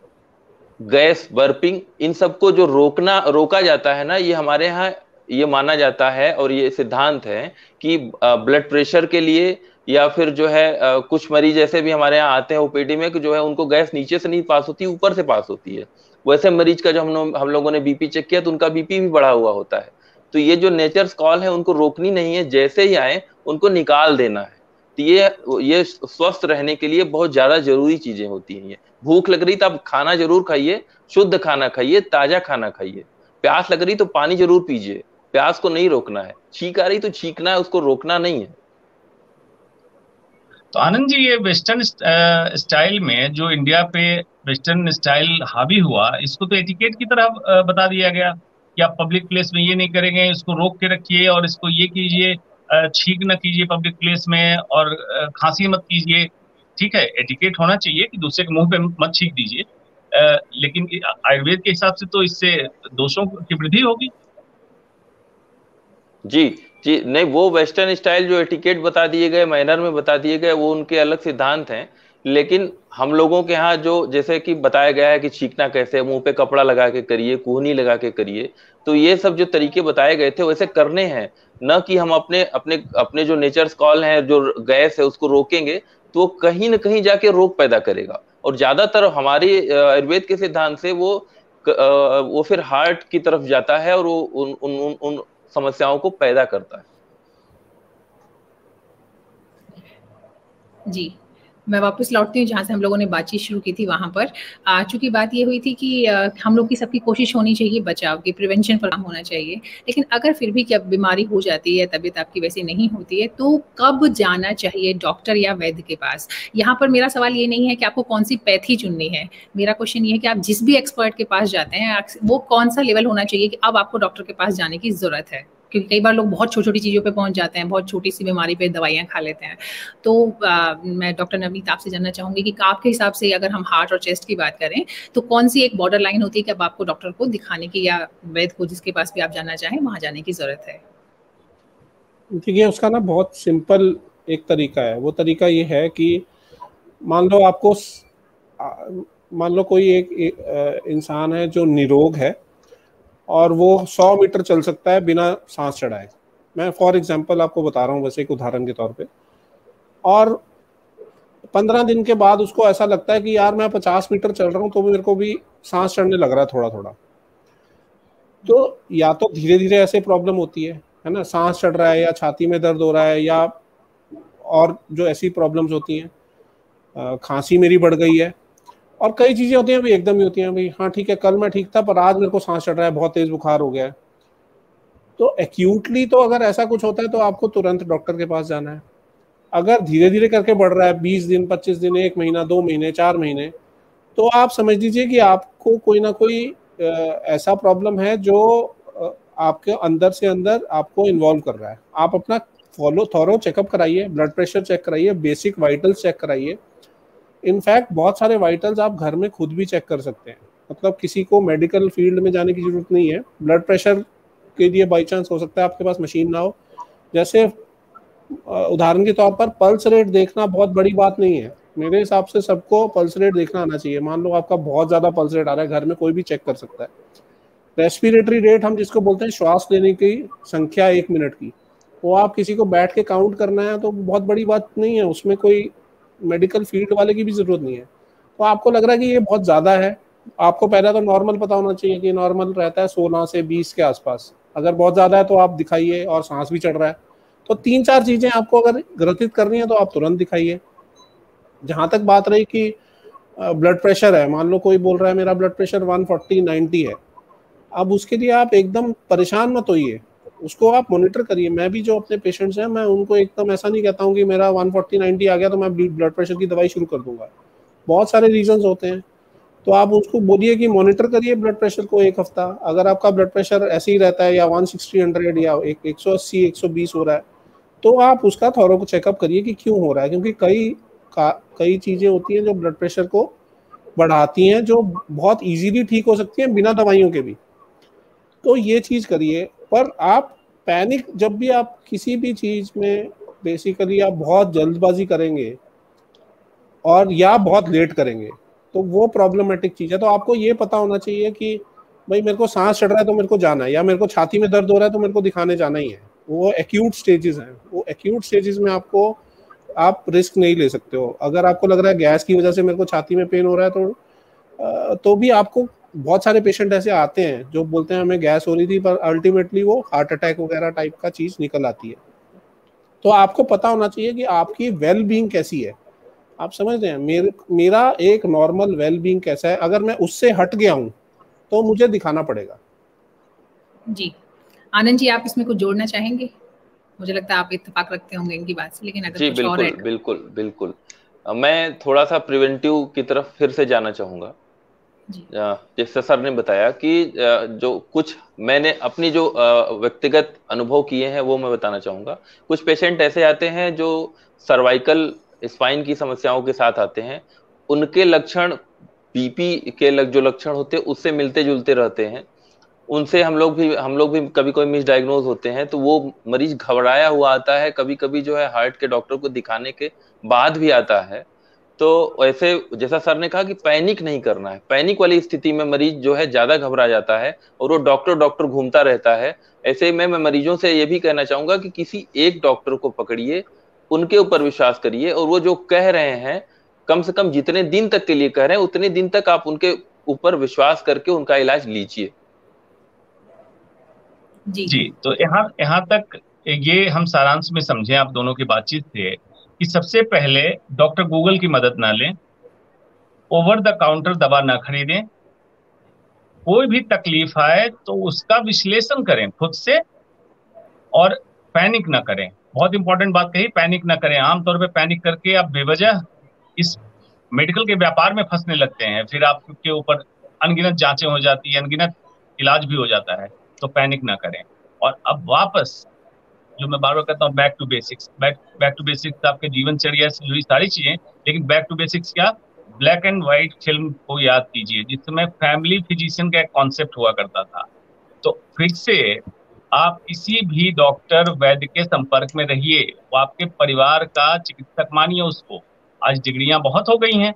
गैस, बर्पिंग, इन सबको जो रोका जाता है ना, ये हमारे यहाँ ये माना जाता है और ये सिद्धांत है कि ब्लड प्रेशर के लिए, या फिर जो है कुछ मरीज ऐसे भी हमारे यहाँ आते हैं ओपीडी में कि जो है उनको गैस नीचे से नहीं पास होती, ऊपर से पास होती है। वैसे मरीज का जो हम लोगों ने बीपी चेक किया तो उनका बीपी भी बढ़ा हुआ होता है। तो ये जो नेचर्स कॉल है उनको रोकनी नहीं है, जैसे ही आए उनको निकाल देना है। तो ये स्वस्थ रहने के लिए बहुत ज्यादा जरूरी चीजें होती हैं। ये भूख लग रही तो आप खाना जरूर खाइए, शुद्ध खाना खाइए, ताजा खाना खाइए। प्यास लग रही तो पानी जरूर पीजिए, प्यास को नहीं रोकना है। छींक आ रही तो छींकना है, उसको रोकना नहीं है। तो आनंद जी, ये वेस्टर्न स्टाइल में जो इंडिया पे वेस्टर्न स्टाइल हावी हुआ, इसको तो एटिकेट की तरह बता दिया गया कि आप पब्लिक प्लेस में ये नहीं करेंगे, इसको रोक के रखिए, और इसको ये कीजिए, छींक न कीजिए पब्लिक प्लेस में, और खांसी मत कीजिए। ठीक है, एटिकेट होना चाहिए कि दूसरे के मुंह पे मत छींक दीजिए, लेकिन आयुर्वेद के हिसाब से तो इससे दोषों की वृद्धि होगी। जी जी, नहीं, वो वेस्टर्न स्टाइल जो एटिकेट बता दिए गए, मैनर में बता दिए गए, वो उनके अलग सिद्धांत हैं। लेकिन हम लोगों के यहाँ जो, जैसे कि बताया गया है कि छींकना कैसे, मुंह पे कपड़ा लगा के करिए, कुहनी लगा के करिए, तो ये सब जो तरीके बताए गए थे वैसे करने हैं। न कि हम अपने अपने अपने जो नेचर्स कॉल है, जो गैस है, उसको रोकेंगे तो वो कहीं ना कहीं जाके रोग पैदा करेगा। और ज्यादातर हमारे आयुर्वेद के सिद्धांत से वो फिर हार्ट की तरफ जाता है और वो उन समस्याओं को पैदा करता है। जी, मैं वापस लौटती हूँ जहाँ से हम लोगों ने बातचीत शुरू की थी वहाँ पर। चूंकि बात ये हुई थी कि हम लोग की सबकी कोशिश होनी चाहिए बचाव की, प्रिवेंशन पर काम होना चाहिए। लेकिन अगर फिर भी जब बीमारी हो जाती है, तबीयत आपकी वैसी नहीं होती है, तो कब जाना चाहिए डॉक्टर या वैद्य के पास? यहाँ पर मेरा सवाल ये नहीं है कि आपको कौन सी पैथी चुननी है, मेरा क्वेश्चन ये है कि आप जिस भी एक्सपर्ट के पास जाते हैं, वो कौन सा लेवल होना चाहिए कि अब आपको डॉक्टर के पास जाने की जरूरत है? क्योंकि कई बार लोग बहुत छोटी छोटी चीज़ों पे पहुंच जाते हैं, बहुत छोटी सी बीमारी पे दवाइयाँ खा लेते हैं। तो मैं डॉक्टर नवनीत आपसे जानना चाहूंगी कि आपके हिसाब से अगर हम हार्ट और चेस्ट की बात करें तो कौन सी एक बॉर्डर लाइन होती है कि अब आपको डॉक्टर को दिखाने की, या वैद्य को, जिसके पास भी आप जाना चाहें, वहां जाने की जरूरत है? देखिए, उसका ना बहुत सिंपल एक तरीका है। वो तरीका ये है कि मान लो आपको मान लो कोई एक इंसान है जो निरोग है और वो 100 मीटर चल सकता है बिना सांस चढ़ाए। मैं फॉर एग्जांपल आपको बता रहा हूँ, वैसे एक उदाहरण के तौर पे। और 15 दिन के बाद उसको ऐसा लगता है कि यार मैं 50 मीटर चल रहा हूँ तो मेरे को भी सांस चढ़ने लग रहा है थोड़ा थोड़ा। तो या तो धीरे धीरे ऐसे प्रॉब्लम होती है ना, सांस चढ़ रहा है या छाती में दर्द हो रहा है, या और जो ऐसी प्रॉब्लम्स होती हैं, खांसी मेरी बढ़ गई है, और कई चीजें होती हैं भाई एकदम ही होती हैं भाई, हाँ ठीक है कल मैं ठीक था पर आज मेरे को सांस चढ़ रहा है, बहुत तेज बुखार हो गया है। तो एक्यूटली तो अगर ऐसा कुछ होता है तो आपको तुरंत डॉक्टर के पास जाना है। अगर धीरे धीरे करके बढ़ रहा है 20 दिन 25 दिन 1 महीना 2 महीने 4 महीने, तो आप समझ लीजिए कि आपको कोई ना कोई ऐसा प्रॉब्लम है जो आपके अंदर से अंदर आपको इन्वॉल्व कर रहा है। आप अपना थॉरो चेकअप कराइए, ब्लड प्रेशर चेक कराइए, बेसिक वाइटल्स चेक कराइए। इनफैक्ट बहुत सारे वाइटल्स आप घर में खुद भी चेक कर सकते हैं, मतलब किसी को मेडिकल फील्ड में जाने की जरूरत नहीं है। ब्लड प्रेशर के लिए बाई चांस हो सकता है आपके पास मशीन ना हो, जैसे उदाहरण के तौर पर पल्स रेट देखना बहुत बड़ी बात नहीं है। मेरे हिसाब से सबको पल्स रेट देखना आना चाहिए। मान लो आपका बहुत ज्यादा पल्स रेट आ रहा है, घर में कोई भी चेक कर सकता है। रेस्पिरेटरी रेट हम जिसको बोलते हैं श्वास लेने की संख्या 1 मिनट की, वो आप किसी को बैठ के काउंट करना है तो बहुत बड़ी बात नहीं है, उसमें कोई मेडिकल फील्ड वाले की भी जरूरत नहीं है। तो आपको लग रहा है कि ये बहुत ज्यादा है, आपको पहले तो नॉर्मल पता होना चाहिए कि नॉर्मल रहता है 16 से 20 के आसपास। अगर बहुत ज्यादा है तो आप दिखाइए, और सांस भी चढ़ रहा है तो 3-4 चीजें आपको अगर ग्रथित करनी है तो आप तुरंत दिखाइए। जहां तक बात रही कि ब्लड प्रेशर है, मान लो कोई बोल रहा है मेरा ब्लड प्रेशर 140/90 है, अब उसके लिए आप एकदम परेशान मत होइए, उसको आप मॉनिटर करिए। मैं भी जो अपने पेशेंट्स हैं मैं उनको एकदम ऐसा नहीं कहता हूँ कि मेरा 140/90 आ गया तो मैं ब्लड प्रेशर की दवाई शुरू कर दूंगा। बहुत सारे रीजंस होते हैं, तो आप उसको बोलिए कि मॉनिटर करिए ब्लड प्रेशर को 1 हफ्ता। अगर आपका ब्लड प्रेशर ऐसे ही रहता है या 160/100 या 180 120 हो रहा है, तो आप उसका थोड़ा को चेकअप करिए कि क्यों हो रहा है, क्योंकि कई चीजें होती हैं जो ब्लड प्रेशर को बढ़ाती हैं, जो बहुत इजीली ठीक हो सकती हैं बिना दवाइयों के भी। तो ये चीज करिए। पर आप पैनिक, जब भी आप किसी भी चीज में बेसिकली आप बहुत जल्दबाजी करेंगे और या बहुत लेट करेंगे तो वो प्रॉब्लमेटिक चीज है। तो आपको ये पता होना चाहिए कि भाई मेरे को सांस चढ़ रहा है तो मेरे को जाना है, या मेरे को छाती में दर्द हो रहा है तो मेरे को दिखाने जाना ही है। वो एक्यूट स्टेजेस हैं, वो एक्यूट स्टेजेस में आपको आप रिस्क नहीं ले सकते हो। अगर आपको लग रहा है गैस की वजह से मेरे को छाती में पेन हो रहा है तो भी आपको बहुत सारे पेशेंट ऐसे आते हैं जो बोलते हैं हमें गैस हो रही थी पर अल्टीमेटली वो हार्ट अटैक वगैरह टाइप का चीज निकल आती है। तो आपको पता होना चाहिए कि आपकी वेल बीइंग कैसी है। आप समझ रहे हैं मेरा एक नॉर्मल वेल बीइंग कैसा है, अगर मैं उससे हट गया हूं तो मुझे दिखाना पड़ेगा। जी आनंद जी, आप इसमें कुछ जोड़ना चाहेंगे? मुझे लगता है आप इत्तेफाक रखते होंगे इनकी बात से, लेकिन अगर जी कुछ और है बिल्कुल बिल्कुल। मैं थोड़ा सा प्रिवेंटिव की तरफ फिर से जाना चाहूंगा। जैसे सर ने बताया कि जो कुछ मैंने अपनी जो व्यक्तिगत अनुभव किए हैं वो मैं बताना चाहूंगा। कुछ पेशेंट ऐसे आते हैं जो सर्वाइकल स्पाइन की समस्याओं के साथ आते हैं, उनके लक्षण बीपी के जो लक्षण होते हैं उससे मिलते जुलते रहते हैं। उनसे हम लोग भी कभी कोई मिस डायग्नोज होते हैं, तो वो मरीज घबराया हुआ आता है, कभी कभी जो है हार्ट के डॉक्टर को दिखाने के बाद भी आता है। तो ऐसे जैसा सर ने कहा कि पैनिक नहीं करना है, पैनिक वाली स्थिति में मरीज जो है ज्यादा घबरा जाता है और वो डॉक्टर घूमता रहता है। ऐसे में मैं मरीजों से ये भी कहना चाहूंगा कि किसी एक डॉक्टर को पकड़िए, उनके ऊपर विश्वास करिए, और वो जो कह रहे हैं कम से कम जितने दिन तक के लिए कह रहे हैं उतने दिन तक आप उनके ऊपर विश्वास करके उनका इलाज लीजिए। जी तो यहाँ तक ये हम सारांश में समझें आप दोनों की बातचीत से कि सबसे पहले डॉक्टर गूगल की मदद ना लें, ओवर द काउंटर दवा ना खरीदें, कोई भी तकलीफ आए तो उसका विश्लेषण करें खुद से और पैनिक ना करें। बहुत इंपॉर्टेंट बात कही, पैनिक ना करें। आमतौर पे पैनिक करके आप बेवजह इस मेडिकल के व्यापार में फंसने लगते हैं, फिर आपके ऊपर अनगिनत जांचें हो जाती है, अनगिनत इलाज भी हो जाता है। तो पैनिक ना करें। और अब वापस जो मैं बार बार कहता हूँ, back to basics. Back to basics आपके जीवनचर्या से जुड़ी सारी चीजें, लेकिन बैक टू बेसिक्स क्या, ब्लैक एंड व्हाइट फिल्म को याद कीजिए जिसमें फैमिली फिजिशियन का एक कॉन्सेप्ट हुआ करता था। तो फिर से आप किसी भी डॉक्टर वैद्य के संपर्क में रहिए, वो आपके परिवार का चिकित्सक मानिए उसको। आज डिग्रियां बहुत हो गई हैं,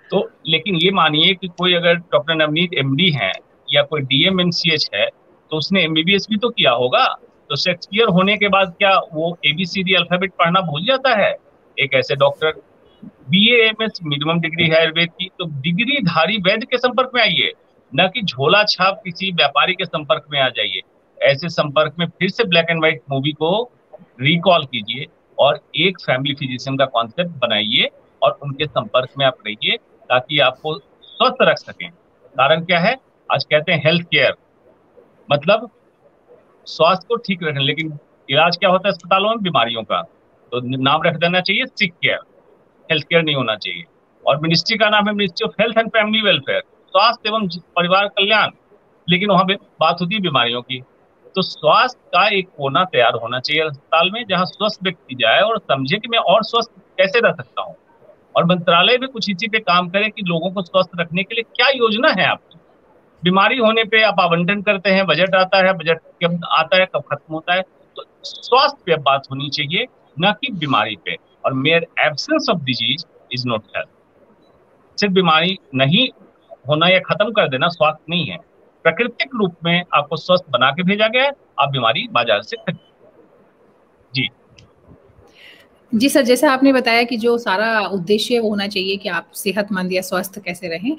तो लेकिन ये मानिए कि कोई अगर डॉक्टर नवनीत एमडी है या कोई डीएमएमसीएच है, तो उसने एमबीबीएस भी तो किया होगा। तो शेक्सपियर होने के बाद क्या वो एबीसीडी अल्फाबेट पढ़ना भूल जाता है? एक ऐसे डॉक्टर, बीएएमएस मिनिमम डिग्री है आयुर्वेद की, तो डिग्रीधारी वैद्य के संपर्क में आइए, न कि झोला छाप किसी व्यापारी के संपर्क में आ जाइए। ऐसे संपर्क में फिर से ब्लैक एंड व्हाइट मूवी को रिकॉल कीजिए और एक फैमिली फिजिशियन का कॉन्सेप्ट बनाइए और उनके संपर्क में आप रहिए, ताकि आपको स्वस्थ रख सकें। कारण क्या है? आज कहते हैं हेल्थ केयर, मतलब स्वास्थ्य को ठीक रखना, लेकिन इलाज क्या होता है अस्पतालों में? बीमारियों का। तो नाम रख देना चाहिए सिक केयर, हेल्थ केयर नहीं होना चाहिए। और मिनिस्ट्री का नाम है ministry of health and family welfare, स्वास्थ्य एवं परिवार कल्याण, लेकिन वहां पे बात होती है बीमारियों की। तो स्वास्थ्य का एक कोना तैयार होना चाहिए अस्पताल में, जहां स्वस्थ व्यक्ति जाए और समझे कि मैं और स्वस्थ कैसे रह सकता हूँ। और मंत्रालय भी कुछ इसी पे काम करे कि लोगों को स्वस्थ रखने के लिए क्या योजना है आपकी। बीमारी होने पे आप आवंटन करते हैं, बजट आता है, बजट कब आता है कब खत्म होता है। तो स्वास्थ्य पे बात होनी चाहिए, न कि बीमारी पे। और mayor absence of disease is not health. सिर्फ बीमारी नहीं होना या खत्म कर देना स्वास्थ्य नहीं है। प्राकृतिक रूप में आपको स्वस्थ बना के भेजा गया है, आप बीमारी बाजार से खरीद। जी जी सर, जैसा आपने बताया कि जो सारा उद्देश्य वो होना चाहिए कि आप सेहतमंद या स्वस्थ कैसे रहें,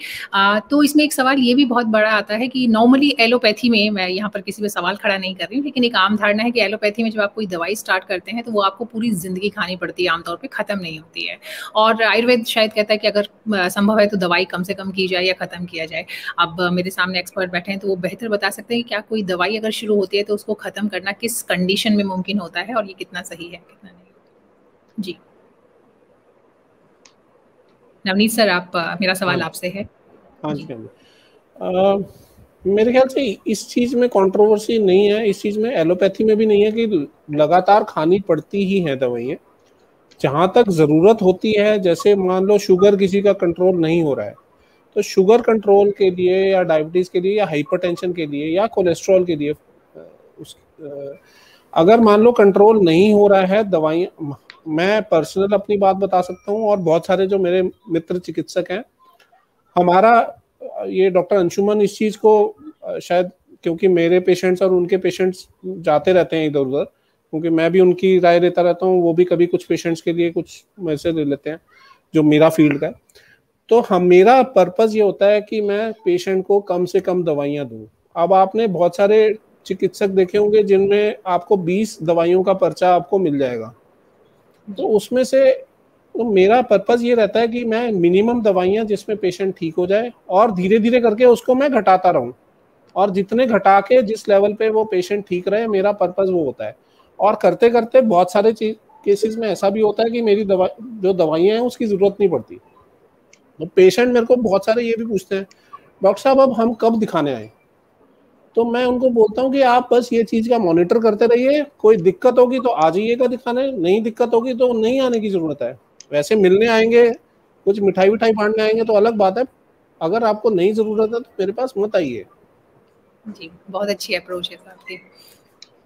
तो इसमें एक सवाल ये भी बहुत बड़ा आता है कि नॉर्मली एलोपैथी में, मैं यहाँ पर किसी पे सवाल खड़ा नहीं कर रही हूँ, लेकिन एक आम धारणा है कि एलोपैथी में जब आप कोई दवाई स्टार्ट करते हैं तो वो आपको पूरी जिंदगी खानी पड़ती है, आमतौर पर खत्म नहीं होती है। और आयुर्वेद शायद कहता है कि अगर संभव है तो दवाई कम से कम की जाए या खत्म किया जाए। अब मेरे सामने एक्सपर्ट बैठे हैं तो वो बेहतर बता सकते हैं कि क्या कोई दवाई अगर शुरू होती है तो उसको खत्म करना किस कंडीशन में मुमकिन होता है और ये कितना सही है कितना नहीं। जी नवनीत सर, आप मेरा सवाल आपसे है। हाँ जी। मेरे ख्याल से इस चीज में कंट्रोवर्सी नहीं है, इस चीज में एलोपैथी में भी नहीं है कि लगातार खानी पड़ती ही है दवाइयाँ। जहाँ तक जरूरत होती है, जैसे मान लो शुगर किसी का कंट्रोल नहीं हो रहा है, तो शुगर कंट्रोल के लिए या डायबिटीज के लिए या हाइपरटेंशन के लिए या कोलेस्ट्रॉल के लिए अगर मान लो कंट्रोल नहीं हो रहा है, दवाइयाँ, मैं पर्सनल अपनी बात बता सकता हूँ और बहुत सारे जो मेरे मित्र चिकित्सक हैं, हमारा ये डॉक्टर अंशुमन इस चीज को शायद, क्योंकि मेरे पेशेंट्स और उनके पेशेंट्स जाते रहते हैं इधर उधर, क्योंकि मैं भी उनकी राय लेता रहता हूँ, वो भी कभी कुछ पेशेंट्स के लिए कुछ मेरे से ले लेते हैं जो मेरा फील्ड का है। तो हम, मेरा पर्पस ये होता है कि मैं पेशेंट को कम से कम दवाइयाँ दूँ। अब आपने बहुत सारे चिकित्सक देखे होंगे जिनमें आपको 20 दवाइयों का पर्चा आपको मिल जाएगा, तो उसमें से तो मेरा पर्पस ये रहता है कि मैं मिनिमम दवाइयाँ जिसमें पेशेंट ठीक हो जाए और धीरे धीरे करके उसको मैं घटाता रहूं, और जितने घटा के जिस लेवल पे वो पेशेंट ठीक रहे, मेरा पर्पस वो होता है। और करते करते बहुत सारे केसेस में ऐसा भी होता है कि मेरी जो दवाइयाँ हैं उसकी जरूरत नहीं पड़ती। तो पेशेंट मेरे को बहुत सारे ये भी पूछते हैं, डॉक्टर साहब अब हम कब दिखाने आए? तो मैं उनको बोलता हूँ कि आप बस ये चीज का मॉनिटर करते रहिए, कोई दिक्कत होगी तो आ जाइएगा दिखाने, नहीं दिक्कत होगी तो नहीं आने की जरूरत है। वैसे मिलने आएंगे, कुछ मिठाई विठाई बांटने आएंगे तो अलग बात है, अगर आपको नहीं जरूरत है तो मेरे पास मत आइए। जी बहुत अच्छी अप्रोच है आपकी।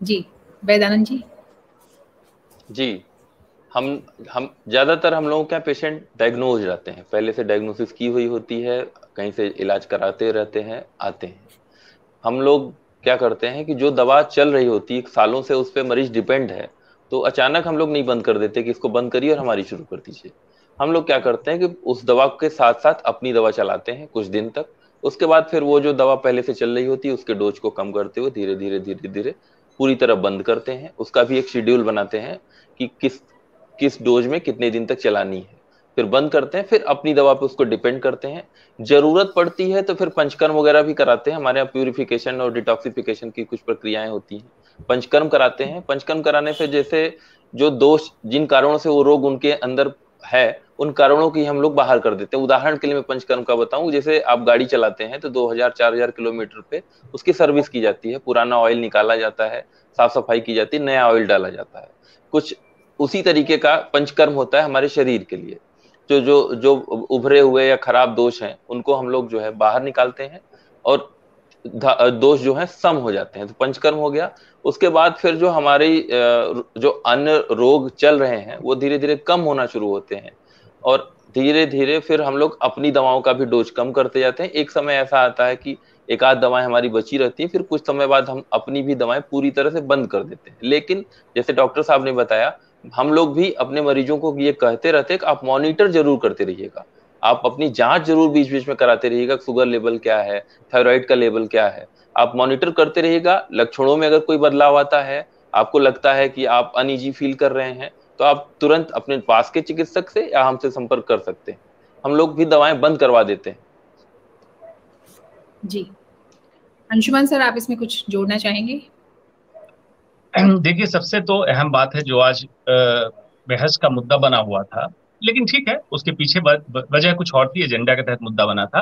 जी वैदानंद जी। जी हम ज्यादातर हम लोगों के पेशेंट डायग्नोज रहते हैं, पहले से डायग्नोसिस की हुई होती है, कहीं से इलाज कराते रहते हैं, आते हैं। हम लोग क्या करते हैं कि जो दवा चल रही होती है सालों से, उस पर मरीज डिपेंड है, तो अचानक हम लोग नहीं बंद कर देते कि इसको बंद करिए और हमारी शुरू कर दीजिए। हम लोग क्या करते हैं कि उस दवा के साथ साथ अपनी दवा चलाते हैं कुछ दिन तक, उसके बाद फिर वो जो दवा पहले से चल रही होती है उसके डोज को कम करते हुए धीरे धीरे धीरे धीरे पूरी तरह बंद करते हैं। उसका भी एक शेड्यूल बनाते हैं कि किस डोज में कितने दिन तक चलानी है, फिर बंद करते हैं, फिर अपनी दवा पे उसको डिपेंड करते हैं। जरूरत पड़ती है तो फिर पंचकर्म वगैरह भी कराते हैं। हमारे यहाँ प्यूरिफिकेशन और डिटॉक्सिफिकेशन की कुछ प्रक्रियाएं होती हैं, पंचकर्म कराते हैं। पंचकर्म कराने से जैसे जो दोष, जिन कारणों से वो रोग उनके अंदर है, उन कारणों की हम लोग बाहर कर देते हैं। उदाहरण के लिए मैं पंचकर्म का बताऊं, जैसे आप गाड़ी चलाते हैं तो 2000-4000 किलोमीटर पे उसकी सर्विस की जाती है, पुराना ऑयल निकाला जाता है, साफ सफाई की जाती है, नया ऑयल डाला जाता है। कुछ उसी तरीके का पंचकर्म होता है हमारे शरीर के लिए। जो उभरे हुए या खराब दोष हैं उनको हम लोग जो है बाहर निकालते हैं और दोष जो है सम हो जाते हैं। तो पंचकर्म हो गया। उसके बाद फिर जो हमारे जो अन्य रोग चल रहे हैं वो धीरे धीरे कम होना शुरू होते हैं, और धीरे धीरे फिर हम लोग अपनी दवाओं का भी डोज कम करते जाते हैं। एक समय ऐसा आता है कि एक आध दवाएं हमारी बची रहती हैं, फिर कुछ समय बाद हम अपनी भी दवाएं पूरी तरह से बंद कर देते हैं। लेकिन जैसे डॉक्टर साहब ने बताया, हम लोग भी अपने मरीजों को ये कहते रहते हैं कि आप मॉनिटर जरूर करते रहिएगा, आप अपनी जांच जरूर बीच बीच में कराते रहिएगा, शुगर लेवल क्या है, थायराइड का लेवल क्या है, आप मॉनिटर करते रहिएगा। लक्षणों में अगर कोई बदलाव आता है, आपको लगता है कि आप अनईजी फील कर रहे हैं, तो आप तुरंत अपने पास के चिकित्सक से या हमसे संपर्क कर सकते हैं। हम लोग भी दवाएं बंद करवा देते हैं। जी, अंशुमान सर, आप इसमें कुछ जोड़ना चाहेंगे? देखिए, सबसे तो अहम बात है जो आज बहस का मुद्दा बना हुआ था, लेकिन ठीक है, उसके पीछे वजह कुछ और थी, एजेंडा के तहत मुद्दा बना था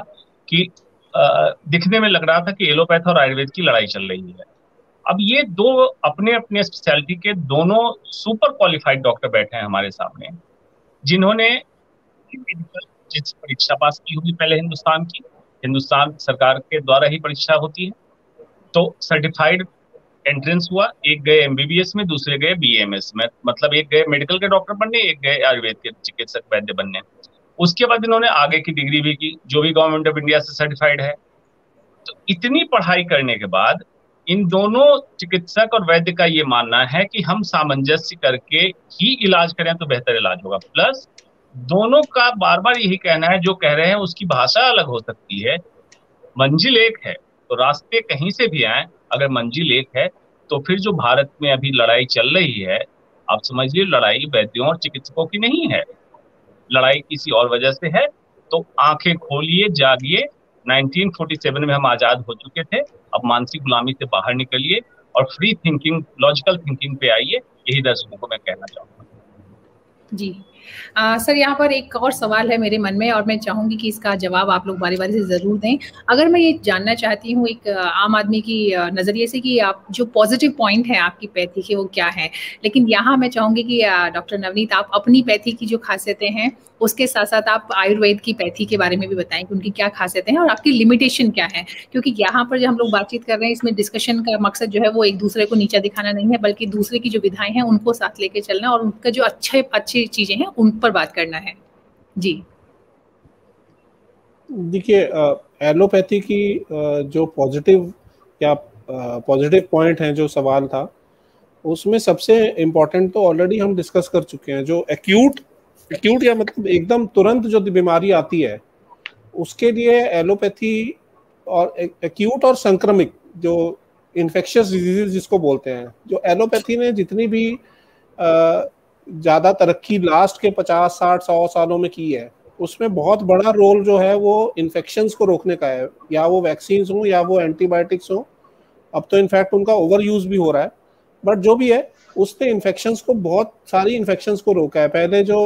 कि दिखने में लग रहा था कि एलोपैथ और आयुर्वेद की लड़ाई चल रही है। अब ये दो अपने अपने स्पेशलिटी के दोनों सुपर क्वालिफाइड डॉक्टर बैठे हैं हमारे सामने, जिन्होंने मेडिकल जिस परीक्षा पास की होगी पहले हिंदुस्तान सरकार के द्वारा ही परीक्षा होती है, तो सर्टिफाइड एंट्रेंस हुआ, एक गए एमबीबीएस में, दूसरे गए बीएमएस में, मतलब एक गए मेडिकल के डॉक्टर बनने, एक गए आयुर्वेद के चिकित्सक वैद्य बनने। उसके बाद इन्होंने आगे की डिग्री भी की, जो भी गवर्नमेंट ऑफ इंडिया से सर्टिफाइड है। तो इतनी पढ़ाई करने के बाद इन दोनों चिकित्सक और वैद्य का ये मानना है कि हम सामंजस्य करके ही इलाज करें तो बेहतर इलाज होगा। प्लस दोनों का बार बार यही कहना है, जो कह रहे हैं उसकी भाषा अलग हो सकती है, मंजिल एक है, तो रास्ते कहीं से भी आए, अगर मंजिल एक है तो फिर जो भारत में अभी लड़ाई चल रही है, आप समझिए लड़ाई वैद्यों और चिकित्सकों की नहीं है, लड़ाई किसी और वजह से है। तो आंखें खोलिए, जागिए, 1947 में हम आजाद हो चुके थे, अब मानसिक गुलामी से बाहर निकलिए और फ्री थिंकिंग, लॉजिकल थिंकिंग पे आइए, यही दर्शकों को मैं कहना चाहूंगा। जी सर, यहाँ पर एक और सवाल है मेरे मन में और मैं चाहूंगी कि इसका जवाब आप लोग बारी बारी से जरूर दें। अगर मैं ये जानना चाहती हूँ एक आम आदमी की नजरिए से कि आप जो पॉजिटिव पॉइंट है आपकी पैथी के वो क्या है, लेकिन यहाँ मैं चाहूंगी कि डॉक्टर नवनीत आप अपनी पैथी की जो खासियतें हैं उसके साथ साथ आप आयुर्वेद की पैथी के बारे में भी बताएं कि उनकी क्या खासियतें हैं और आपकी लिमिटेशन क्या है, क्योंकि यहाँ पर जो हम लोग बातचीत कर रहे हैं इसमें डिस्कशन का मकसद जो है वो एक दूसरे को नीचा दिखाना नहीं है, बल्कि दूसरे की जो विधाएं हैं उनको साथ लेके चलना और उनका जो अच्छी चीजें हैं उन पर बात करना है। जी देखिए, एलोपैथी की जो पॉजिटिव पॉइंट है, जो सवाल था उसमें सबसे इम्पोर्टेंट तो ऑलरेडी हम डिस्कस कर चुके हैं। जो एक्यूट या मतलब एकदम तुरंत जो बीमारी आती है उसके लिए एलोपैथी, और एक्यूट और संक्रमिक जो इन्फेक्शियस डिजीज जिसको बोलते हैं, जो एलोपैथी ने जितनी भी ज़्यादा तरक्की लास्ट के 50, 60, 100 सालों में की है, उसमें बहुत बड़ा रोल जो है वो इन्फेक्शंस को रोकने का है, या वो वैक्सीन्स हो या वो एंटीबायोटिक्स हो। अब तो इनफैक्ट उनका ओवर यूज भी हो रहा है, बट जो भी है उसने इन्फेक्शंस को, बहुत सारी इन्फेक्शंस को रोका है। पहले जो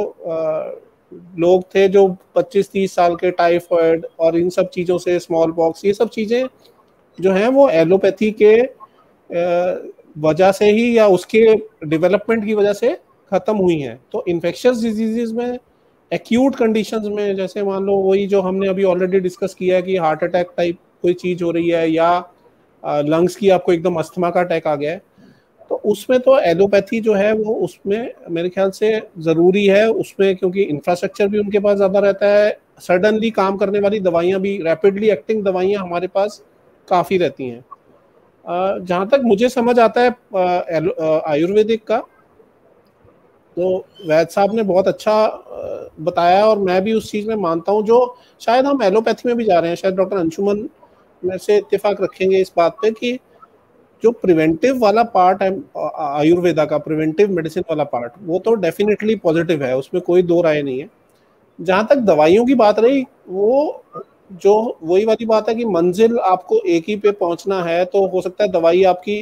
लोग थे जो 25-30 साल के, टाइफाइड और इन सब चीज़ों से, स्मॉल पॉक्स, ये सब चीज़ें जो हैं वो एलोपैथी के वजह से ही या उसके डेवलपमेंट की वजह से ख़त्म हुई हैं। तो इन्फेक्शियस डिजीजेज में, एक्यूट कंडीशंस में, जैसे मान लो वही जो हमने अभी ऑलरेडी डिस्कस किया है कि हार्ट अटैक टाइप कोई चीज़ हो रही है, या लंग्स की आपको एकदम अस्थमा का अटैक आ गया है, तो उसमें तो एलोपैथी जो है वो उसमें मेरे ख्याल से ज़रूरी है उसमें, क्योंकि इंफ्रास्ट्रक्चर भी उनके पास ज़्यादा रहता है, सडनली काम करने वाली दवाइयाँ भी, रैपिडली एक्टिंग दवाइयाँ हमारे पास काफ़ी रहती हैं। जहाँ तक मुझे समझ आता है आयुर्वेदिक का, तो वैद्य साहब ने बहुत अच्छा बताया और मैं भी उस चीज़ में मानता हूँ, जो शायद हम एलोपैथी में भी जा रहे हैं। शायद डॉक्टर अंशुमन में से इत्तेफाक रखेंगे इस बात पे कि जो प्रिवेंटिव वाला पार्ट है आयुर्वेदा का, प्रिवेंटिव मेडिसिन वाला पार्ट, वो तो डेफिनेटली पॉजिटिव है, उसमें कोई दो राय नहीं है। जहाँ तक दवाइयों की बात रही, वो जो वही वाली बात है कि मंजिल आपको एक ही पे पहुंचना है, तो हो सकता है दवाई आपकी,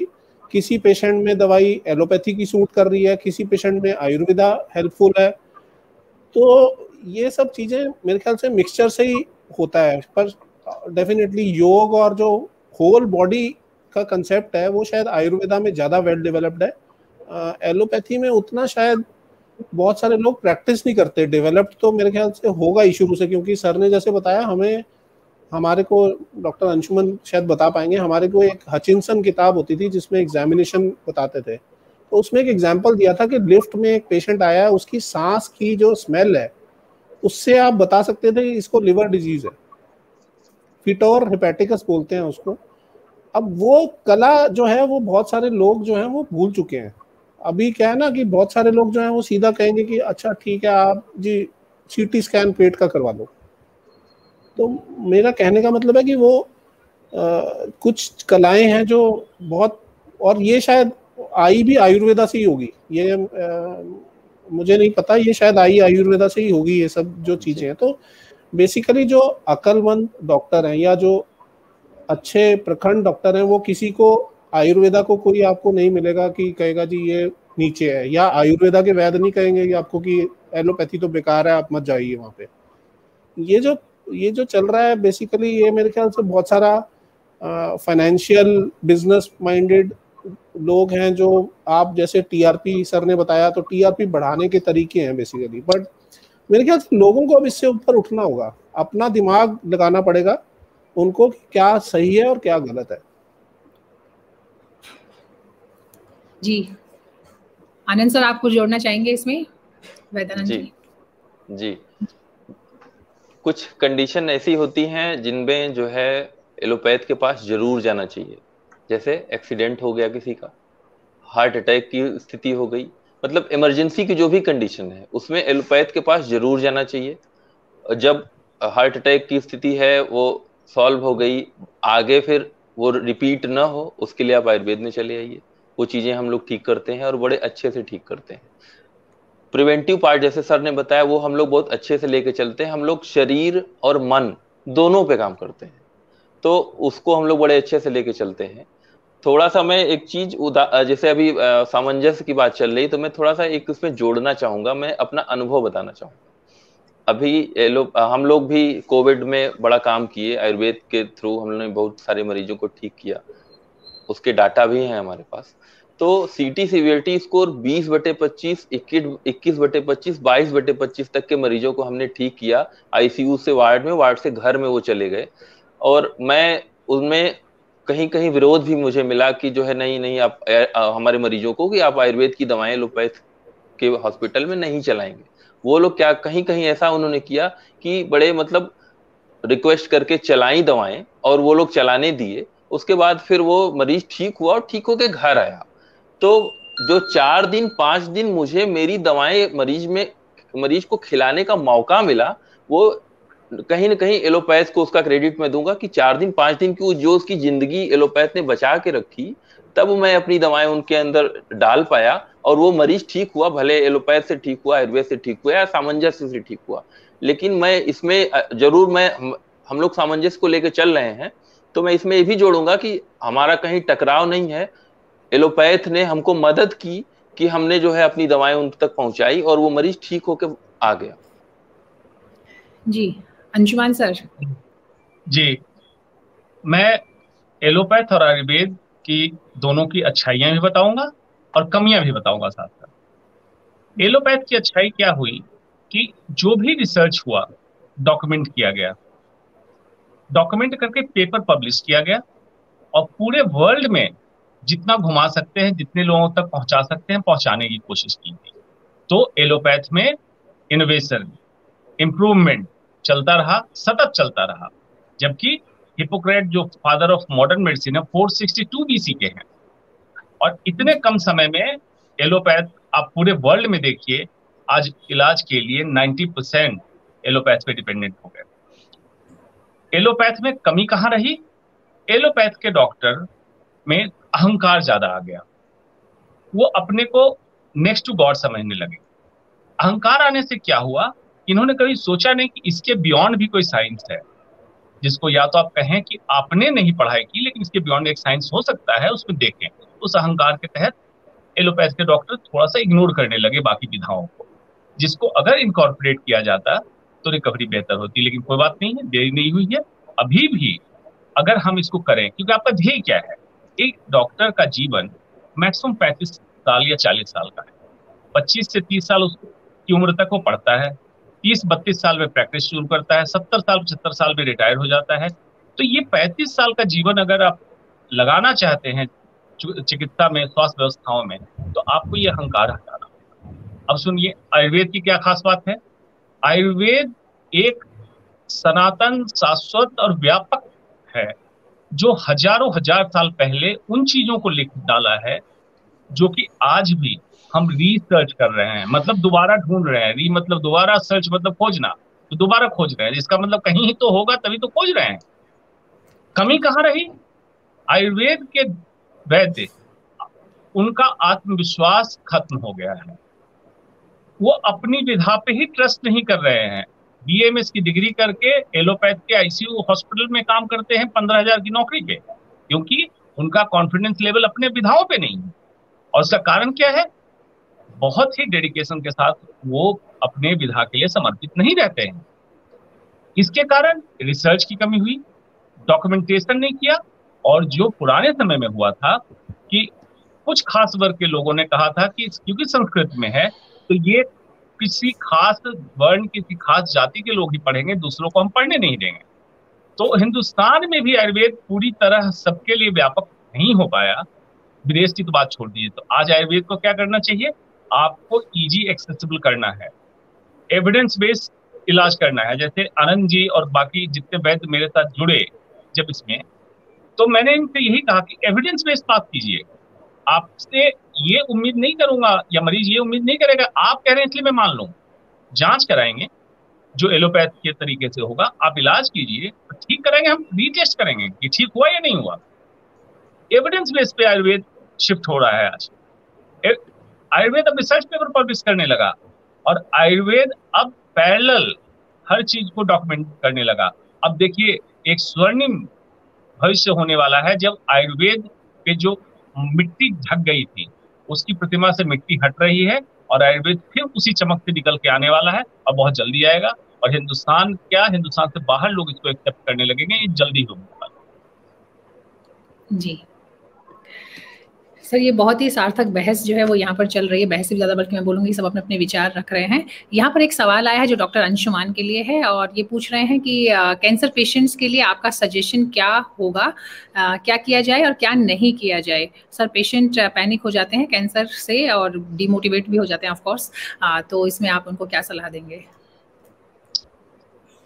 किसी पेशेंट में दवाई एलोपैथी की सूट कर रही है, किसी पेशेंट में आयुर्वेदा हेल्पफुल है। तो ये सब चीज़ें मेरे ख्याल से मिक्सचर से ही होता है, पर डेफिनेटली योग और जो होल बॉडी का कंसेप्ट है वो शायद आयुर्वेदा में ज़्यादा वेल डेवलप्ड है। एलोपैथी में उतना शायद बहुत सारे लोग प्रैक्टिस नहीं करते। डेवलप्ड तो मेरे ख्याल से होगा ही शुरू से, क्योंकि सर ने जैसे बताया, हमें हमारे को डॉक्टर अंशुमन शायद बता पाएंगे, हमारे को एक हचिनसन किताब होती थी जिसमें एग्जामिनेशन बताते थे, तो उसमें एक एग्जाम्पल दिया था कि लिफ्ट में एक पेशेंट आया, उसकी सांस की जो स्मेल है उससे आप बता सकते थे कि इसको लिवर डिजीज है, फिटोर हेपेटिकस बोलते हैं उसको। अब वो कला जो है वो बहुत सारे लोग जो हैं वो भूल चुके हैं। अभी क्या है ना कि बहुत सारे लोग जो हैं वो सीधा कहेंगे कि अच्छा ठीक है आप जी सीटी स्कैन पेट का करवा लो। तो मेरा कहने का मतलब है कि वो कुछ कलाएं हैं जो बहुत, और ये शायद आई भी आयुर्वेदा से ही होगी, ये मुझे नहीं पता, ये शायद आई आयुर्वेदा से ही होगी ये सब जो चीजें हैं। तो बेसिकली जो अक्लमंद डॉक्टर हैं या जो अच्छे प्रखंड डॉक्टर हैं, वो किसी को आयुर्वेदा को कोई आपको नहीं मिलेगा कि कहेगा जी ये नीचे है, या आयुर्वेदा के वैद्य नहीं कहेंगे कि आपको कि एलोपैथी तो बेकार है आप मत जाइए वहाँ पे। ये जो चल रहा है बेसिकली, ये मेरे ख्याल से बहुत सारा फाइनेंशियल बिजनेस माइंडेड लोग हैं जो, आप जैसे टीआरपी सर ने बताया, तो टीआरपी बढ़ाने के तरीके हैं बेसिकली, बट मेरे ख्याल से लोगों को अब इससे ऊपर उठना होगा, अपना दिमाग लगाना पड़ेगा उनको कि क्या सही है और क्या गलत है। जी आनंद सर, आप कुछ जोड़ना चाहेंगे इसमें? वैद्यानंद जी जी कुछ कंडीशन ऐसी होती हैं जिनमें जो है एलोपैथ के पास जरूर जाना चाहिए, जैसे एक्सीडेंट हो गया किसी का, हार्ट अटैक की स्थिति हो गई, मतलब इमरजेंसी की जो भी कंडीशन है उसमें एलोपैथ के पास जरूर जाना चाहिए। जब हार्ट अटैक की स्थिति है वो सॉल्व हो गई, आगे फिर वो रिपीट ना हो उसके लिए आप आयुर्वेद में चले आइए, वो चीजें हम लोग ठीक करते हैं और बड़े अच्छे से ठीक करते हैं। प्रिवेंटिव पार्ट जैसे सर ने बताया वो हम लोग बहुत अच्छे से लेके चलते हैं, हम लोग शरीर और मन दोनों पे काम करते हैं, तो उसको हम लोग बड़े अच्छे से लेके चलते हैं। थोड़ा सा मैं एक चीज जैसे अभी सामंजस्य की बात चल रही, तो मैं थोड़ा सा एक उसमें जोड़ना चाहूंगा, मैं अपना अनुभव बताना चाहूंगा। अभी हम लोग भी कोविड में बड़ा काम किए, आयुर्वेद के थ्रू हम लोगों ने बहुत सारे मरीजों को ठीक किया, उसके डाटा भी हैं हमारे पास। तो सीटी सीवीएटी स्कोर 20/25, 21/25, 22/25 तक के मरीजों को हमने ठीक किया, आईसीयू से वार्ड में, वार्ड से घर में वो चले गए। और मैं उनमें कहीं कहीं विरोध भी मुझे मिला कि जो है नहीं नहीं आप हमारे मरीजों को कि आप आयुर्वेद की दवाएं एलोपैथ के हॉस्पिटल में नहीं चलाएंगे। वो लोग क्या कहीं कहीं ऐसा उन्होंने किया कि बड़े मतलब रिक्वेस्ट करके चलाई दवाएं और वो लोग चलाने दिए, उसके बाद फिर वो मरीज ठीक हुआ और ठीक होके घर आया। तो जो 4 दिन 5 दिन मुझे मेरी दवाएं मरीज को खिलाने का मौका मिला, वो कहीं ना कहीं एलोपैथ को उसका क्रेडिट मैं दूंगा कि 4 दिन 5 दिन की जो उसकी जिंदगी एलोपैथ ने बचा के रखी, तब मैं अपनी दवाएं उनके अंदर डाल पाया और वो मरीज ठीक हुआ, भले एलोपैथ से ठीक हुआ, आयुर्वेद से ठीक हुआ या सामंजस्य से ठीक हुआ। लेकिन मैं इसमें जरूर हम लोग सामंजस्य को लेकर चल रहे हैं, तो मैं इसमें ये भी जोड़ूंगा कि हमारा कहीं टकराव नहीं है, एलोपैथ ने हमको मदद की कि हमने जो है अपनी दवाएं उन तक पहुंचाई और वो मरीज ठीक होकर आ गया। जी अंशुमान सर। जी मैं एलोपैथ और आयुर्वेद की दोनों की अच्छाइयां भी बताऊंगा और कमियां भी बताऊंगा साथ साथ। एलोपैथ की अच्छाई क्या हुई कि जो भी रिसर्च हुआ डॉक्यूमेंट किया गया, डॉक्यूमेंट करके पेपर पब्लिश किया गया, और पूरे वर्ल्ड में जितना घुमा सकते हैं, जितने लोगों तक पहुंचा सकते हैं, पहुंचाने की कोशिश की गई। तो एलोपैथ में इनोवेशन, इंप्रूवमेंट चलता रहा, सतत चलता रहा। जबकि हिपोक्रेट जो फादर ऑफ मॉडर्न मेडिसिन है 462 बीसी के हैं, और इतने कम समय में एलोपैथ आप पूरे वर्ल्ड में देखिए, आज इलाज के लिए 90% एलोपैथ पे डिपेंडेंट हो गए। एलोपैथ में कमी कहां रही? एलोपैथ के डॉक्टर में अहंकार ज्यादा आ गया, वो अपने को नेक्स्ट टू गॉड समझने लगे। अहंकार आने से क्या हुआ, इन्होंने कभी सोचा नहीं कि इसके बियॉन्ड भी कोई साइंस है, जिसको या तो आप कहें कि आपने नहीं पढ़ाई की लेकिन इसके बियॉन्ड एक साइंस हो सकता है, उसमें देखें। उस अहंकार के तहत एलोपैथ के डॉक्टर थोड़ा सा इग्नोर करने लगे बाकी विधाओं को, जिसको अगर इनकॉर्पोरेट किया जाता तो रिकवरी बेहतर होती। लेकिन कोई बात नहीं है, देरी नहीं हुई है। अभी भी अगर हम इसको करें, क्योंकि आपका ध्येय क्या है, एक डॉक्टर का जीवन मैक्सिमम 35 साल या 40 साल का है। 25 से 30 साल उसकी उम्र तक वो पढ़ता है, 30-32 साल में प्रैक्टिस शुरू करता है, 70 साल 75 साल में रिटायर हो जाता है। तो ये 35 साल का जीवन अगर आप लगाना चाहते हैं चिकित्सा में, स्वास्थ्य व्यवस्थाओं में, तो आपको ये अहंकार हटाना होगा। अब सुनिए, आयुर्वेद की क्या खास बात है। आयुर्वेद एक सनातन, शाश्वत और व्यापक है, जो हजारों हजार साल पहले उन चीजों को लिख डाला है जो कि आज भी हम रिसर्च कर रहे हैं, मतलब दोबारा ढूंढ रहे हैं। री मतलब दोबारा, सर्च मतलब खोजना, तो दोबारा खोज रहे हैं। इसका मतलब कहीं ही तो होगा, तभी तो खोज रहे हैं। कमी कहाँ रही? आयुर्वेद के वैद्य, उनका आत्मविश्वास खत्म हो गया है। वो अपनी विधा पे ही ट्रस्ट नहीं कर रहे हैं। बीएमएस की डिग्री करके एलोपैथ के आईसीयू हॉस्पिटल में काम करते हैं 15,000 की नौकरी पे, क्योंकि उनका कॉन्फिडेंस लेवल अपने विधाओं पे नहीं है। और उसका कारण क्या है? बहुत ही डेडिकेशन के साथ वो अपने विधा के लिए समर्पित नहीं रहते हैं। इसके कारण रिसर्च की कमी हुई, डॉक्यूमेंटेशन नहीं किया, और जो पुराने समय में हुआ था कि कुछ खास वर्ग के लोगों ने कहा था कि क्योंकि संस्कृत में है तो ये किसी खास वर्ण, किसी खास जाति के लोग ही पढ़ेंगे, दूसरों को हम पढ़ने नहीं देंगे। तो हिंदुस्तान में भी आयुर्वेद पूरी तरह सबके लिए व्यापक नहीं हो पाया। विदेश की तो बात छोड़ दीजिए। तो आज आयुर्वेद को क्या करना चाहिए? आपको इजी एक्सेसिबल करना है, एविडेंस बेस्ड इलाज करना है। जैसे आनंद जी और बाकी जितने वैद्य मेरे साथ जुड़े जब इसमें, तो मैंने इनसे यही कहा कि एविडेंस बेस्ड बात कीजिए। आपसे ये उम्मीद नहीं करूंगा, या मरीज ये उम्मीद नहीं करेगा आप कह रहे हैं इसलिए मैं मान लूं। जांच कराएंगे जो एलोपैथ के तरीके से होगा, आप इलाज कीजिए, तो ठीक कराएंगे, हम रीटेस्ट करेंगे कि ठीक हुआ या नहीं हुआ। एविडेंस बेस पे आयुर्वेद शिफ्ट हो रहा है आज। आयुर्वेद अब रिसर्च पेपर पब्लिश करने लगा, और आयुर्वेद अब पैरेलल हर चीज को डॉक्यूमेंट करने लगा। अब देखिए, एक स्वर्णिम भविष्य होने वाला है जब आयुर्वेद पे जो मिट्टी ढक गई थी उसकी प्रतिमा से मिट्टी हट रही है, और आयुर्वेद फिर उसी चमक से निकल के आने वाला है, और बहुत जल्दी आएगा। और हिंदुस्तान क्या, हिंदुस्तान से बाहर लोग इसको एक्सेप्ट करने लगेंगे, ये जल्दी होगा। जी सर, ये बहुत ही सार्थक बहस जो है वो यहाँ पर चल रही है। बहस से ज़्यादा बल्कि मैं बोलूँगी सब अपने अपने विचार रख रहे हैं। यहाँ पर एक सवाल आया है जो डॉक्टर अंशुमान के लिए है, और ये पूछ रहे हैं कि कैंसर पेशेंट्स के लिए आपका सजेशन क्या होगा, क्या किया जाए और क्या नहीं किया जाए। सर, पेशेंट पैनिक हो जाते हैं कैंसर से और डिमोटिवेट भी हो जाते हैं ऑफ कोर्स, तो इसमें आप उनको क्या सलाह देंगे?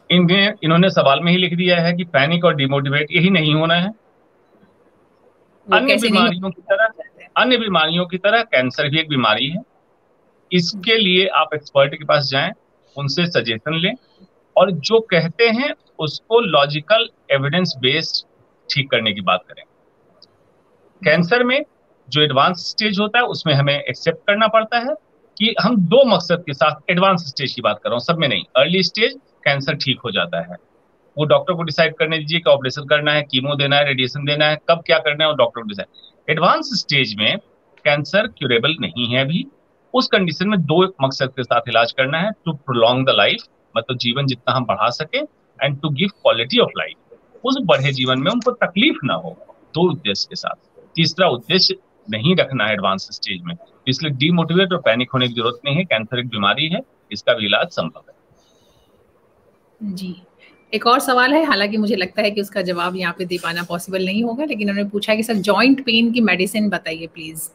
इन्होंने सवाल में ही लिख दिया है कि पैनिक और डिमोटिवेट यही नहीं होना है। अन्य बीमारियों की तरह कैंसर भी एक बीमारी है। इसके लिए आप एक्सपर्ट के पास जाएं, उनसे सजेशन लें, और जो कहते हैं उसको लॉजिकल एविडेंस बेस्ड ठीक करने की बात करें। कैंसर में जो एडवांस स्टेज होता है उसमें हमें एक्सेप्ट करना पड़ता है कि हम दो मकसद के साथ, एडवांस स्टेज की बात कर रहा हूँ, सब में नहीं। अर्ली स्टेज कैंसर ठीक हो जाता है, वो डॉक्टर को डिसाइड करने दीजिए कि ऑपरेशन करना है, कीमो देना है, रेडिएशन देना है, कब क्या करना है, वो डॉक्टर को डिसाइड। एडवांस स्टेज में कैंसर क्यूरेबल नहीं है अभी। उस कंडीशन में दो मकसद के साथ इलाज करना है, टू प्रोलॉन्ग द लाइफ, मतलब जीवन जितना हम बढ़ा सके, and to give quality of life, उस बढ़े जीवन में उनको तकलीफ ना हो, दो उद्देश्य के साथ। तीसरा उद्देश्य नहीं रखना है एडवांस स्टेज में, इसलिए डीमोटिवेट और पैनिक होने की जरूरत नहीं है। कैंसर एक बीमारी है, इसका भी इलाज संभव है। जी, एक और सवाल है, हालांकि मुझे लगता है कि उसका जवाब यहाँ पे दे पाना पॉसिबल नहीं होगा, लेकिन उन्होंने पूछा कि सर जॉइंट पेन की मेडिसिन बताइए प्लीज।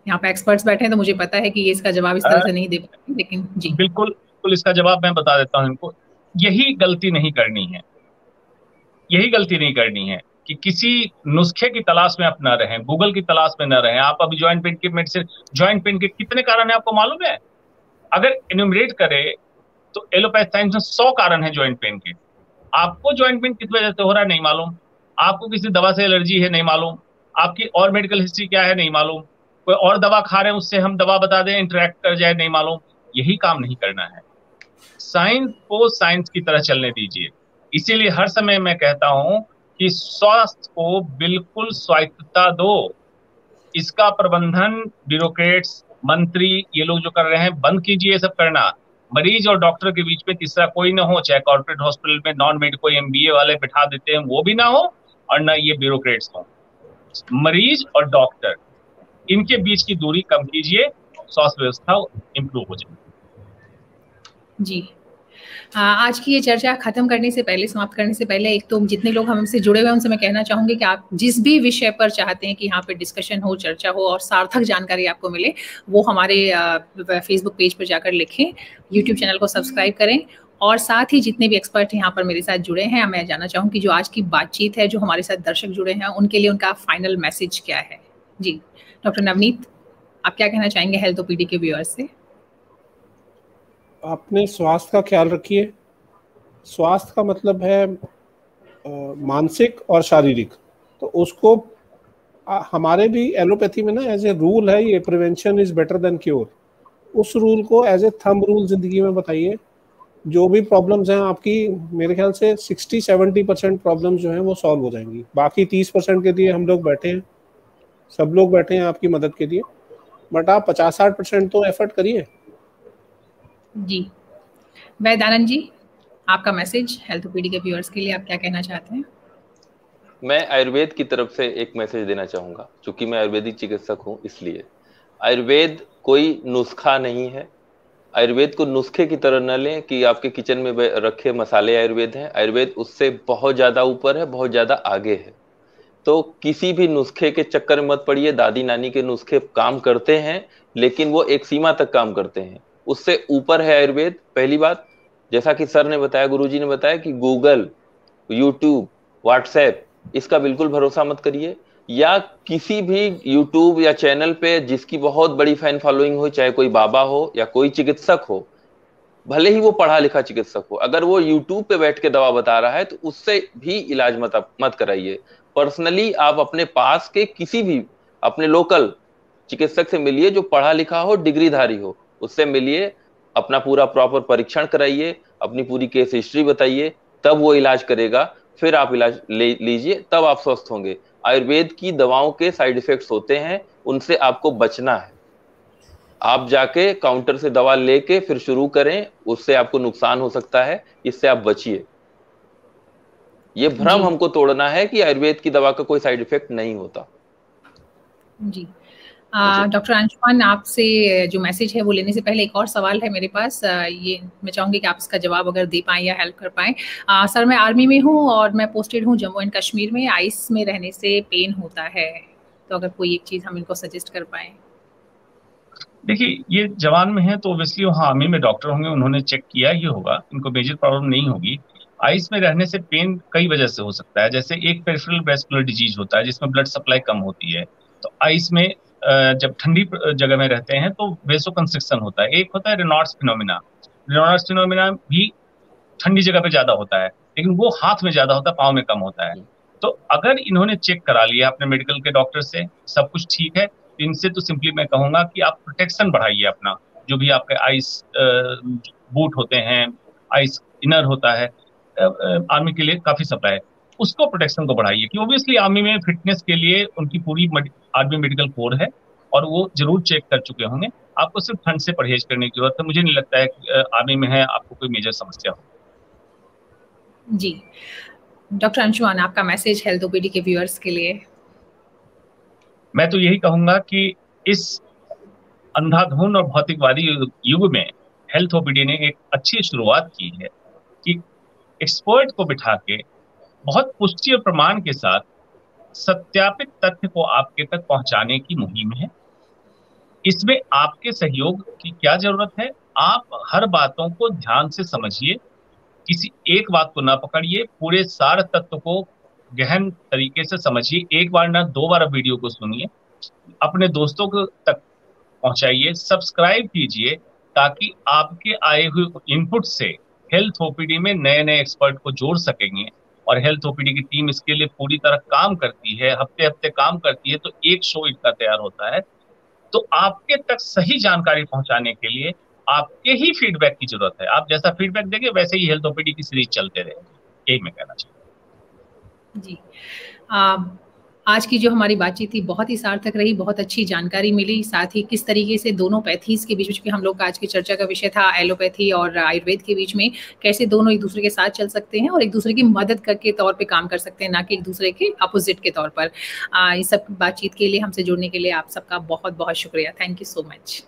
यहाँ पे एक्सपर्ट्स बैठे हैं तो मुझे पता है कि ये इसका जवाब इस तरह से नहीं दे पाएंगे, लेकिन जी बिल्कुल इसका जवाब मैं बता देता हूँ इनको। यही गलती नहीं करनी है, यही गलती नहीं करनी है कि किसी नुस्खे की तलाश में आप न रहें, गूगल की तलाश में न रहें। आप अभी जॉइंट पेन की मेडिसिन, जॉइंट पेन के कितने कारण है आपको मालूम है? अगर एन्यूमरेट करें तो एलोपैथ साइंस में 100 कारण है जॉइंट पेन के। आपको जॉइंट पेन किस वजह से हो रहा है नहीं मालूम, आपको किसी दवा से एलर्जी है नहीं मालूम, आपकी और मेडिकल हिस्ट्री क्या है नहीं मालूम, कोई और दवा खा रहे हैं उससे हम दवा बता दें इंटरेक्ट कर जाए नहीं मालूम। यही काम नहीं करना है। साइंस को साइंस की तरह चलने दीजिए। इसीलिए हर समय मैं कहता हूं कि स्वास्थ्य को बिल्कुल स्वायत्तता दो। इसका प्रबंधन ब्यूरोक्रेट्स, मंत्री, ये लोग जो कर रहे हैं, बंद कीजिए ये सब करना। मरीज और डॉक्टर के बीच में तीसरा कोई ना हो, चाहे कॉर्पोरेट हॉस्पिटल में नॉन मेडिको MBA वाले बिठा देते हैं वो भी ना हो, और ना ये ब्यूरोक्रेट्स हो। मरीज और डॉक्टर, इनके बीच की दूरी कम कीजिए, स्वास्थ्य व्यवस्था इंप्रूव हो जाए। जी, आज की ये चर्चा खत्म करने से पहले, समाप्त करने से पहले, एक तो जितने लोग हमसे जुड़े हुए हैं उनसे मैं कहना चाहूँगी कि आप जिस भी विषय पर चाहते हैं कि यहाँ पे डिस्कशन हो, चर्चा हो और सार्थक जानकारी आपको मिले, वो हमारे फेसबुक पेज पर जाकर लिखें, यूट्यूब चैनल को सब्सक्राइब करें और साथ ही जितने भी एक्सपर्ट यहाँ पर मेरे साथ जुड़े हैं, मैं जानना चाहूँगी जो आज की बातचीत है, जो हमारे साथ दर्शक जुड़े हैं, उनके लिए उनका फाइनल मैसेज क्या है? जी, डॉक्टर नवनीत, आप क्या कहना चाहेंगे हेल्थ ओपीडी के व्यूअर्स से? अपने स्वास्थ्य का ख्याल रखिए। स्वास्थ्य का मतलब है मानसिक और शारीरिक, तो उसको हमारे भी एलोपैथी में ना एज ए रूल है, ये prevention is better than cure. उस रूल को एज ए थंब रूल जिंदगी में बताइए। जो भी प्रॉब्लम्स हैं आपकी, मेरे ख्याल से 60-70% प्रॉब्लम्स जो हैं वो सॉल्व हो जाएंगी। बाकी 30% के लिए हम लोग बैठे हैं, सब लोग बैठे हैं आपकी मदद के लिए, बट आप 50-60% तो एफर्ट करिए। जी, वैदानंद जी, आपका मैसेज हेल्थ ओपीडी के व्यूअर्स के लिए आप क्या कहना चाहते हैं? मैं आयुर्वेद की तरफ से एक मैसेज देना चाहूंगा, क्योंकि मैं आयुर्वेदिक चिकित्सक हूं। इसलिए आयुर्वेद कोई नुस्खा नहीं है। आयुर्वेद को नुस्खे की तरह न लें कि आपके किचन में रखे मसाले आयुर्वेद हैं। आयुर्वेद उससे बहुत ज्यादा ऊपर है, बहुत ज्यादा आगे है। तो किसी भी नुस्खे के चक्कर में मत पड़िए। दादी नानी के नुस्खे काम करते हैं, लेकिन वो एक सीमा तक काम करते हैं, उससे ऊपर है आयुर्वेद। पहली बात, जैसा कि सर ने बताया, गुरुजी ने बताया कि गूगल, यूट्यूब, व्हाट्सएप, इसका बिल्कुल भरोसा मत करिए। या किसी भी यूट्यूब या चैनल पे जिसकी बहुत बड़ी फैन फॉलोइंग हो, चाहे कोई बाबा हो या कोई चिकित्सक हो, भले ही वो पढ़ा लिखा चिकित्सक हो, अगर वो यूट्यूब पे बैठ के दवा बता रहा है तो उससे भी इलाज मत कराइए। पर्सनली आप अपने पास के किसी भी अपने लोकल चिकित्सक से मिलिए जो पढ़ा लिखा हो, डिग्रीधारी हो, उससे मिलिए, अपना पूरा प्रॉपर परीक्षण कराइए, अपनी पूरी केस हिस्ट्री बताइए, तब वो इलाज करेगा। फिर आप इलाज लीजिए, तब आप स्वस्थ होंगे। आयुर्वेद की दवाओं के साइड इफेक्ट्स होते हैं, उनसे आपको बचना है। आप जाके काउंटर से दवा लेके फिर शुरू करें, उससे आपको नुकसान हो सकता है, इससे आप बचिए। ये भ्रम हमको तोड़ना है कि आयुर्वेद की दवा का कोई साइड इफेक्ट नहीं होता। जी, डॉक्टर अंशुमान, आपसे जो मैसेज है वो लेने से पहले एक और सवाल है मेरे पास। ये मैं चाहूंगी कि आप इसका जवाब अगर दे पाएं या हेल्प कर पाएं। सर, मैं आर्मी में हूं और मैं पोस्टेड हूं जम्मू एंड कश्मीर में। आइस में रहने से पेन होता है, तो अगर कोई एक चीज हम इनको सजेस्ट कर पाएं। देखिए, ये जवान में है तो ऑब्वियसली वहाँ आर्मी में डॉक्टर होंगे, उन्होंने चेक किया ही होगा, इनको मेजर प्रॉब्लम नहीं होगी। आइस में रहने से पेन कई वजह से हो सकता है। जैसे एक पेरिफेरल वैस्कुलर डिजीज होता है जिसमें ब्लड सप्लाई कम होती है, तो आइस में जब ठंडी जगह में रहते हैं तो वेसोकंस्ट्रिक्शन होता है। एक होता है रेनॉल्ड्स फिनोमिना। रेनॉल्ड्स फिनोमिना भी ठंडी जगह पे ज्यादा होता है, लेकिन वो हाथ में ज्यादा होता है, पाँव में कम होता है। तो अगर इन्होंने चेक करा लिया अपने मेडिकल के डॉक्टर से, सब कुछ ठीक है, इनसे तो सिंपली मैं कहूंगा कि आप प्रोटेक्शन बढ़ाइए अपना। जो भी आपके आइस बूट होते हैं, आइस इनर होता है, आर्मी के लिए काफी सप्लाई है, उसको प्रोटेक्शन को बढ़ाइए। कि ऑब्वियसली आर्मी में फिटनेस के लिए उनकी पूरी आर्मी मेडिकल कोर है और वो जरूर चेक कर चुके होंगे। आपको सिर्फ ठंड से परहेज करने की जरूरत है। मुझे नहीं लगता है कि आर्मी में है आपको कोई मेजर समस्या हो। जी, डॉक्टर अंशुमान, आपका मैसेज हेल्थ ओपीडी के व्यूअर्स के लिए? मैं तो यही कहूंगा कि इस अंधाधुन और भौतिकवादी युग में हेल्थ ओपीडी ने एक अच्छी शुरुआत की है कि एक्सपर्ट को बिठा के बहुत पुष्टि और प्रमाण के साथ सत्यापित तथ्य को आपके तक पहुंचाने की मुहिम है। इसमें आपके सहयोग की क्या जरूरत है? आप हर बातों को ध्यान से समझिए, किसी एक बात को ना पकड़िए, पूरे सार तत्व को गहन तरीके से समझिए। एक बार ना दो बार वीडियो को सुनिए, अपने दोस्तों को तक पहुंचाइए, सब्सक्राइब कीजिए, ताकि आपके आए हुए इनपुट से हेल्थ ओपीडी में नए नए एक्सपर्ट को जोड़ सकेंगे। और हेल्थ ओपीडी की टीम इसके लिए पूरी तरह काम करती है, हफ्ते हफ्ते काम करती है, तो एक शो इनका तैयार होता है। तो आपके तक सही जानकारी पहुंचाने के लिए आपके ही फीडबैक की जरूरत है। आप जैसा फीडबैक देंगे वैसे ही हेल्थ ओपीडी की सीरीज चलते रहेंगे, यही मैं कहना चाहूँगा। जी, आज की जो हमारी बातचीत थी बहुत ही सार्थक रही, बहुत अच्छी जानकारी मिली। साथ ही किस तरीके से दोनों पैथीज के बीच में, हम लोग का आज की चर्चा का विषय था एलोपैथी और आयुर्वेद के बीच में कैसे दोनों एक दूसरे के साथ चल सकते हैं और एक दूसरे की मदद के तौर पे काम कर सकते हैं, ना कि एक दूसरे के अपोजिट के तौर पर। इस सब बातचीत के लिए, हमसे जुड़ने के लिए आप सबका बहुत बहुत शुक्रिया। Thank you so much.